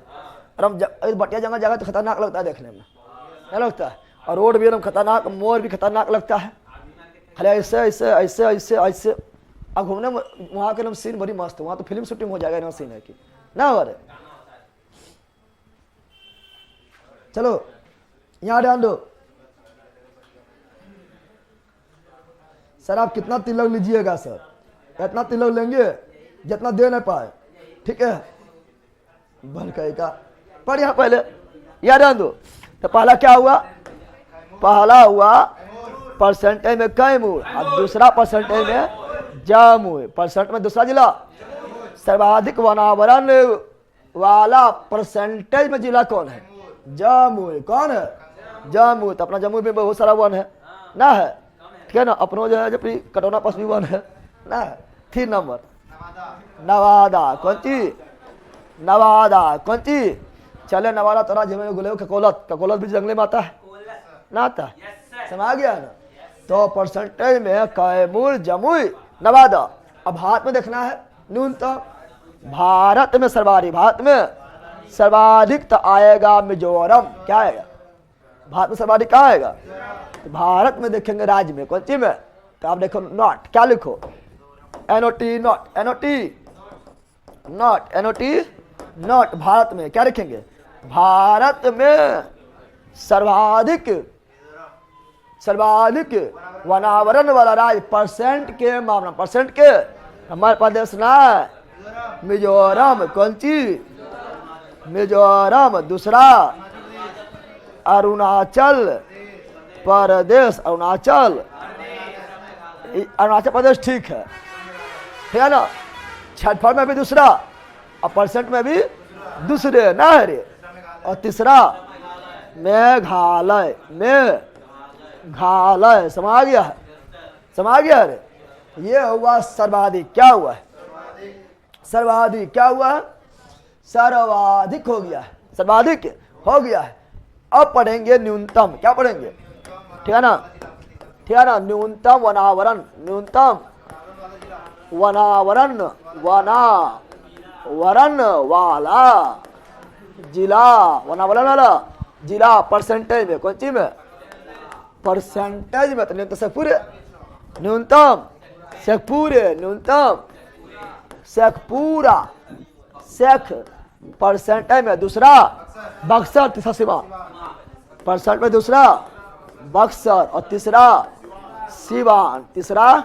और हम बटिया जंगल जगह तो खतरनाक लगता है देखने में, क्या लगता है, और रोड भी एकदम खतरनाक, मोर भी खतरनाक लगता है, खाली ऐसे ऐसे ऐसे ऐसे ऐसे, अब घूमने वहाँ के एकदम सीन बड़ी मस्त है, वहाँ तो फिल्म शूटिंग हो जाएगा ना, सीन है कि ना हो रहे। चलो यहाँ ध्यान दो, सर आप कितना तिलक लीजिएगा सर, इतना तिलक लेंगे जितना दे नहीं पाए, ठीक है, बन कहेगा पर यहाँ पहले याद ध्यान दो। तो पहला क्या हुआ, पहला हुआ परसेंटेज में कैमूर, और दूसरा परसेंटेज में जमुई, परसेंट में दूसरा जिला, सर्वाधिक वनावरण वाला परसेंटेज में जिला कौन है, जमुई, कौन है, जमुई। तो अपना जमुई में बहुत सारा वन है ना, है ठीक है ना, अपनों जो है जब कटौना पास भी वन है ना। 3 नंबर नवादा, कौन सी, नवादा, कौन सी, चले नवादा तोरा जिले में गुले, ककोलत, ककोलत भी जंगले में आता है ना, आता समझ गया ना। तो परसेंटेज में कैमूर, जमुई, नवादा। अब भारत में देखना है न्यूनतम, भारत में सर्वाधिक, भारत में सर्वाधिक तो आएगा मिजोरम, क्या आएगा, भारत में सर्वाधिक कहाँ आएगा, तो भारत में देखेंगे राज्य में, कौन सी में, तो आप देखो नॉट, क्या लिखो, NOT, not, NOT, not, NOT, not. Bharat में क्या लिखेंगे, भारत में सर्वाधिक, सर्वाधिक वनावरण वाला राज्य परसेंट के मामला, परसेंट के, हमारे प्रदेश ना मिजोरम, कौन सी, मिजोरम। दूसरा अरुणाचल प्रदेश, अरुणाचल, अरुणाचल प्रदेश ठीक है ना, क्षेत्रफल में भी दूसरा और परसेंट में भी दूसरे ना है रे। और तीसरा मेघालय, मेघालय, समझ गया है, समझ गया रे। ये हुआ सर्वाधिक, क्या हुआ है, सर्वाधिक, क्या हुआ है, सर्वाधिक हो गया है, सर्वाधिक हो गया है। अब पढ़ेंगे न्यूनतम, क्या पढ़ेंगे, ठीक है ना, ठीक है ना, न्यूनतम वनावरण, न्यूनतम वनावरण, वनावरण वाला जिला, वनावरण वाला जिला परसेंटेज में, कौन सी में, परसेंटेज में, तो न्यूनतम शेखपुर, न्यूनतम शेखपुर, न्यूनतम शेखपुरा, शेख परसेंटेज में। दूसरा बक्सर, तीसरा सिवान, परसेंट में दूसरा बक्सर और तीसरा सिवान, तीसरा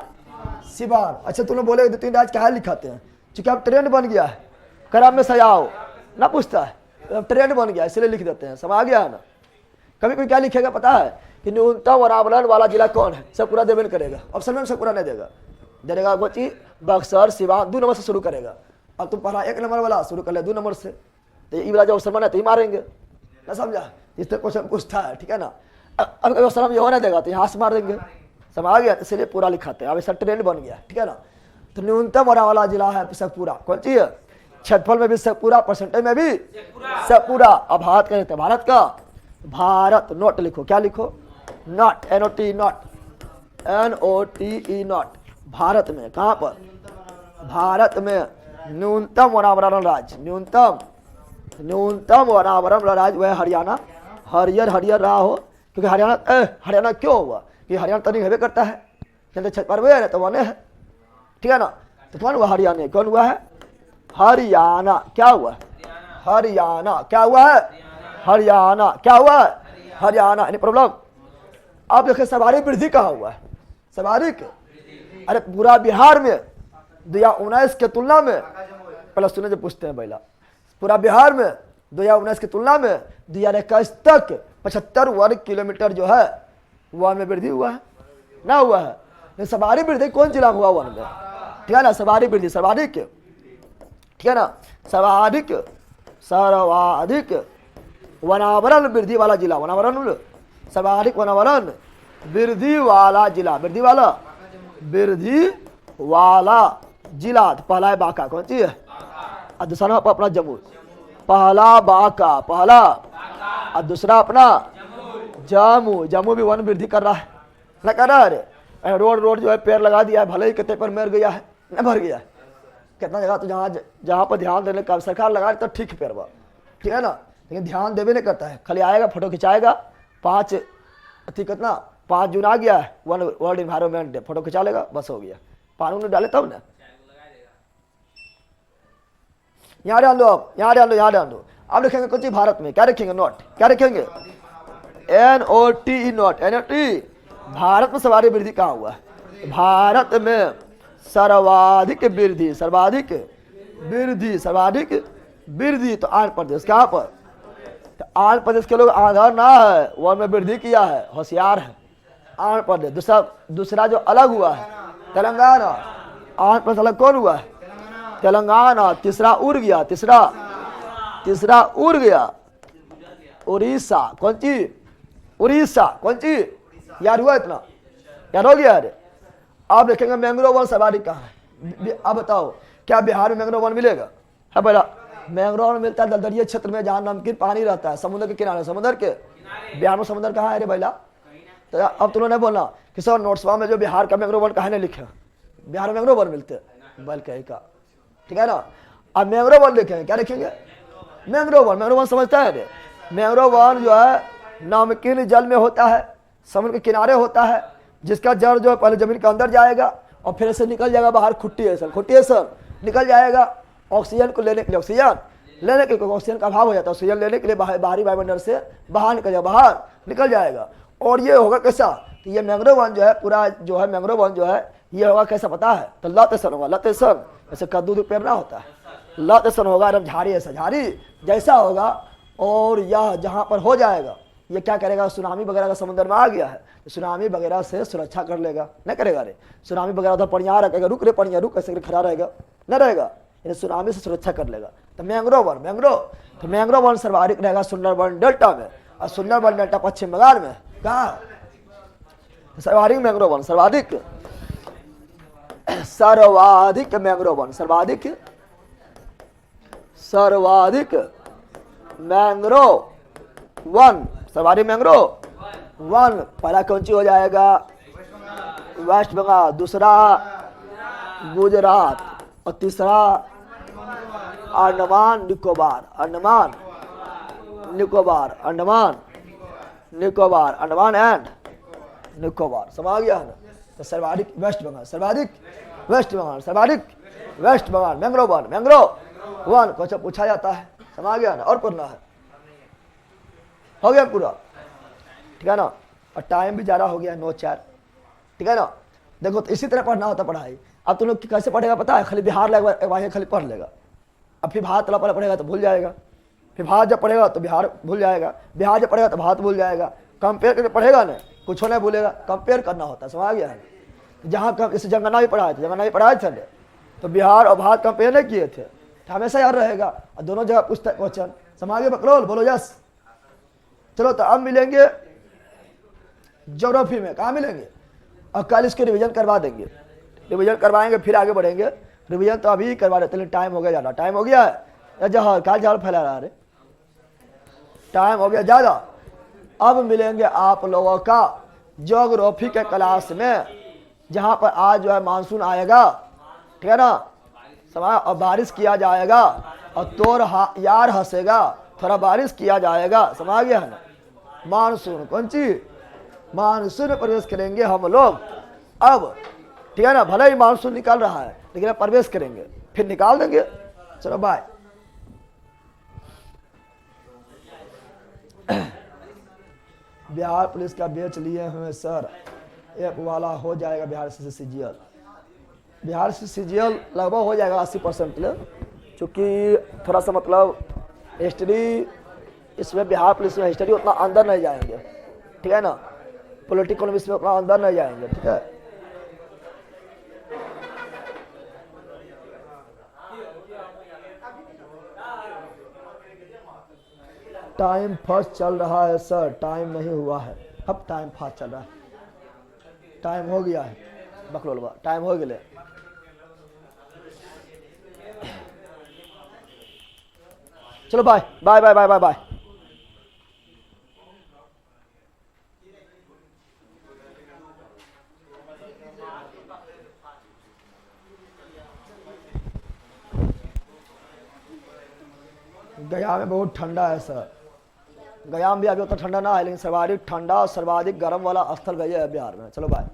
सिवान। अच्छा तुम लोग बोले 2-3 राज्य क्या लिखाते हैं, क्योंकि अब ट्रेंड बन गया है, क्रम में सजाओ ना पूछता है, अब ट्रेंड बन गया इसलिए लिख देते हैं, समझ गया है ना। कभी कोई क्या लिखेगा पता है कि न्यूनतम वनावरण वाला जिला कौन है, सब पूरा देवे करेगा, ऑप्शन में सब पूरा नहीं देगा, देगा कोची बक्सर सिवान, 2 नंबर से शुरू करेगा। अब तुम पहला 1 नंबर वाला शुरू कर ले 2 नंबर से, तो ये वाला जो ऑप्शन बना तो ही मारेंगे ना, समझा, इस तरह क्वेश्चन पूछता है, ठीक है ना। अब कभी ऑप्शन ये होने देगा तो यहाँ से मार देंगे, समझ गया, इसलिए पूरा लिखाते हैं, अब ऐसा ट्रेंड बन गया, ठीक है ना। तो न्यूनतम वाला जिला है शेखपुरा, कौन सी है, क्षेत्रफल में भी शेखपुरा, परसेंटेज में भी शेखपुरा। अब भारत का, भारत का भारत, नोट लिखो, क्या लिखो, not, NOT, not, NOTE, not, Bharat में, कहाँ पर, भारत में न्यूनतम वनावरण राज्य, न्यूनतम वनावरण राज्य वह हरियाणा, हरियर रहा हो, क्योंकि हरियाणा क्यों हुआ कि हरियाणा तनिक हेबे करता है, कहते छत पर है तो वने है, ठीक है ना, तो कौन हुआ हरियाणा, कौन हुआ है हरियाणा, क्या हुआ हरियाणा, क्या हुआ है हरियाणा, क्या हुआ है हरियाणा, एनी प्रॉब्लम। अब देखिए सवारी वृद्धि कहाँ हुआ है, सवारी के, अरे पूरा बिहार में 2019 के तुलना में, पहले सुने जो पूछते हैं पहला, पूरा बिहार में 2019 की तुलना में 2021 तक 75 वर्ग किलोमीटर जो है वन में वृद्धि हुआ है, ना हुआ है, लेकिन सवारी वृद्धि कौन जिला हुआ वन में, ठीक है ना, सवारी वृद्धि, सर्वाधिक, ठीक है ना, सर्वाधिक वनावरण वृद्धि वाला जिला, वनावरण, सर्वाधिक वनावरण वृद्धि वाला जिला, वृद्धि वाला जिला, तो पहला है बांका, कौन सी है, और दूसरा अपना जम्मू, पहला बांका, पहला, और दूसरा अपना जम्मू भी वन वृद्धि कर रहा है, ना कर रहा है, अरे रोड जो है पेड़ लगा दिया है, भले ही कितने पर मर गया है, न भर गया है, कितना जगह तो जहाँ पर ध्यान देने का सरकार लगा तो ठीक है पेड़, ठीक है ना, लेकिन ध्यान देवे नहीं करता है, खाली आएगा फोटो खिंचाएगा, 5 जून आ गया है वर्ल्ड इन्वायरमेंट डे, फोटो खिंचा लेगा, बस हो गया, पानी में डाले तब ना, यहाँ ध्यान दो, अब लिखेंगे कुछ भारत में, क्या रखेंगे नोट, क्या रखेंगे NOTE, नोट, NOT, भारत में सवारी वृद्धि कहाँ हुआ है, भारत में सर्वाधिक वृद्धि, तो आंध्र प्रदेश, कहाँ पर, तो आंध्र प्रदेश के लोग आधार ना है, वन में वृद्धि किया है, होशियार है आंध्र प्रदेश। दूसरा जो अलग हुआ है तेलंगाना, आंध्र प्रदेश अलग कौन हुआ है तेलंगाना। तीसरा उड़ गया, तीसरा उड़ गया उड़ीसा, कौन सी उड़ीसा, कौन सी याद हुआ, इतना याद हो गया। अरे आप देखेंगे मैंग्रोव वन सवारी कहाँ है, अब बताओ क्या बिहार में मैंग्रोव वन मिलेगा, है बेटा, मैंग्रोव वन मिलता है दलदलीय क्षेत्र में जहाँ नमकीन पानी रहता है, समुद्र के किनारे, समुद्र के, बिहार में समुद्र कहाँ है अरे भैया, तो अब तुमने नहीं बोलना कि सर नोट्सवा में जो बिहार का मैंग्रोव वन कहाँ नहीं लिखे, बिहार में मैंग्रोव वन मिलते बल कहीं का, ठीक है ना। अब मैंग्रोव वन लिखेंगे, क्या लिखेंगे मैंग्रोव वन समझता है, मैंग्रोव वन जो है नमकीन जल में होता है, समुद्र के किनारे होता है, जिसका जड़ जो है पहले जमीन के अंदर जाएगा और फिर से निकल जाएगा बाहर, खुट्टी ऐसा निकल जाएगा, ऑक्सीजन को लेने के लिए, ऑक्सीजन का अभाव हो जाता है, ऑक्सीजन लेने के लिए बाहरी वायुमंडल से बाहर निकल जाएगा। और ये होगा कैसा, तो ये मैंग्रोव वन जो है पूरा जो है मैंग्रोव वन जो है ये होगा कैसा पता है, तो लतेसन होगा, लतेसन ऐसे कद्दू पेड़ ना होता है, लतेसन होगा एकदम झाड़ी ऐसा, झाड़ी जैसा होगा। और यह जहाँ पर हो जाएगा ये क्या करेगा, सुनामी वगैरह का समुद्र में आ गया है तो सुनामी वगैरह से सुरक्षा कर लेगा, नहीं करेगा रे, सुनामी वगैरह उधर पड़िया रखेगा, रुक रे पड़िया रुक, ऐसे खड़ा रहेगा, न रहेगा, ये सुनामी से सुरक्षा कर लेगा। तो मैंग्रोव वन सर्वाधिक रहेगा सुंदरबन डेल्टा में, और सुंदरबन डेल्टा पश्चिम बंगाल में, कहाँ सर्वाधिक मैंग्रोव वन, सर्वाधिक मैंग्रोव वन, सर्वाधिक मैंग्रोव वन, सर्वाधिक मैंग्रोव वन। पहला कौन सी हो जाएगा वेस्ट बंगाल, दूसरा गुजरात, और तीसरा अंडमान निकोबार, अंडमान एंड निकोबार, समझ गया ना। तो सर्वाधिक वेस्ट बंगाल मैंग्रोव वन को पूछा जाता है, समझ गया ना, और पढ़ना है, हो गया पूरा, ठीक है ना। और टाइम भी ज़्यादा हो गया 9:04, ठीक है ना। देखो तो इसी तरह पढ़ना होता पढ़ाई। अब तुम लोग कैसे पढ़ेगा पता है, खाली बिहार लगवा खाली पढ़ लेगा, अब फिर भारत वाला पढ़ेगा तो भूल जाएगा, फिर भारत जब पढ़ेगा तो बिहार भूल जाएगा, बिहार जब पढ़ेगा तो भारत भूल जाएगा, कंपेयर करके पढ़ेगा ना कुछ नहीं भूलेगा, कंपेयर करना होता है, समझ गया है। जहाँ जैसे जंगना भी पढ़ाए थे तो बिहार और भारत कंपेयर नहीं किए थे, तो हमेशा याद रहेगा, और दोनों जगह पूछता क्वेश्चन, समझ गए बकरोल, बोलो यस। चलो तो अब मिलेंगे ज्योग्राफी में, कहाँ मिलेंगे, और कल इसके रिवीजन करवा देंगे, रिवीजन करवाएंगे फिर आगे बढ़ेंगे। रिवीजन तो अभी करवा देते, लेकिन टाइम हो गया ज़्यादा, टाइम हो गया है, जहाँ काल झाड़ फैला रहा है, टाइम हो गया ज़्यादा, अब मिलेंगे आप लोगों का ज्योग्राफी के क्लास में, जहाँ पर आज जो है मानसून आएगा, ठीक है ना, समय और बारिश किया जाएगा, और तोर यार हंसेगा, थोड़ा बारिश किया जाएगा, समझ गया है ना। मानसून कौन चीज, मानसून में प्रवेश करेंगे हम लोग अब, ठीक है ना। भले ही मानसून निकल रहा है लेकिन अब प्रवेश करेंगे, फिर निकाल देंगे। चलो बाय। बिहार पुलिस का बैच लिए हुए सर, एक वाला हो जाएगा बिहार से सीजीएल। बिहार से सीजीएल लगभग हो जाएगा 80% ले, क्योंकि थोड़ा सा मतलब हिस्ट्री इसमें, बिहार पुलिस में हिस्ट्री उतना अंदर नहीं जाएंगे, ठीक है ना, पॉलिटिकल इसमें उतना अंदर नहीं जाएंगे, ठीक है। टाइम फास्ट चल रहा है सर, टाइम नहीं हुआ है, अब टाइम फास्ट चल रहा है, टाइम हो गया है बकलोलवा, टाइम हो गया। चलो bye bye bye bye bye bye. Gaya में बहुत ठंडा है सर, गया में भी अभी उतना ठंडा ना है, लेकिन सर्वाधिक ठंडा और सर्वाधिक गर्म वाला स्थल गया है बिहार में। चलो बाय।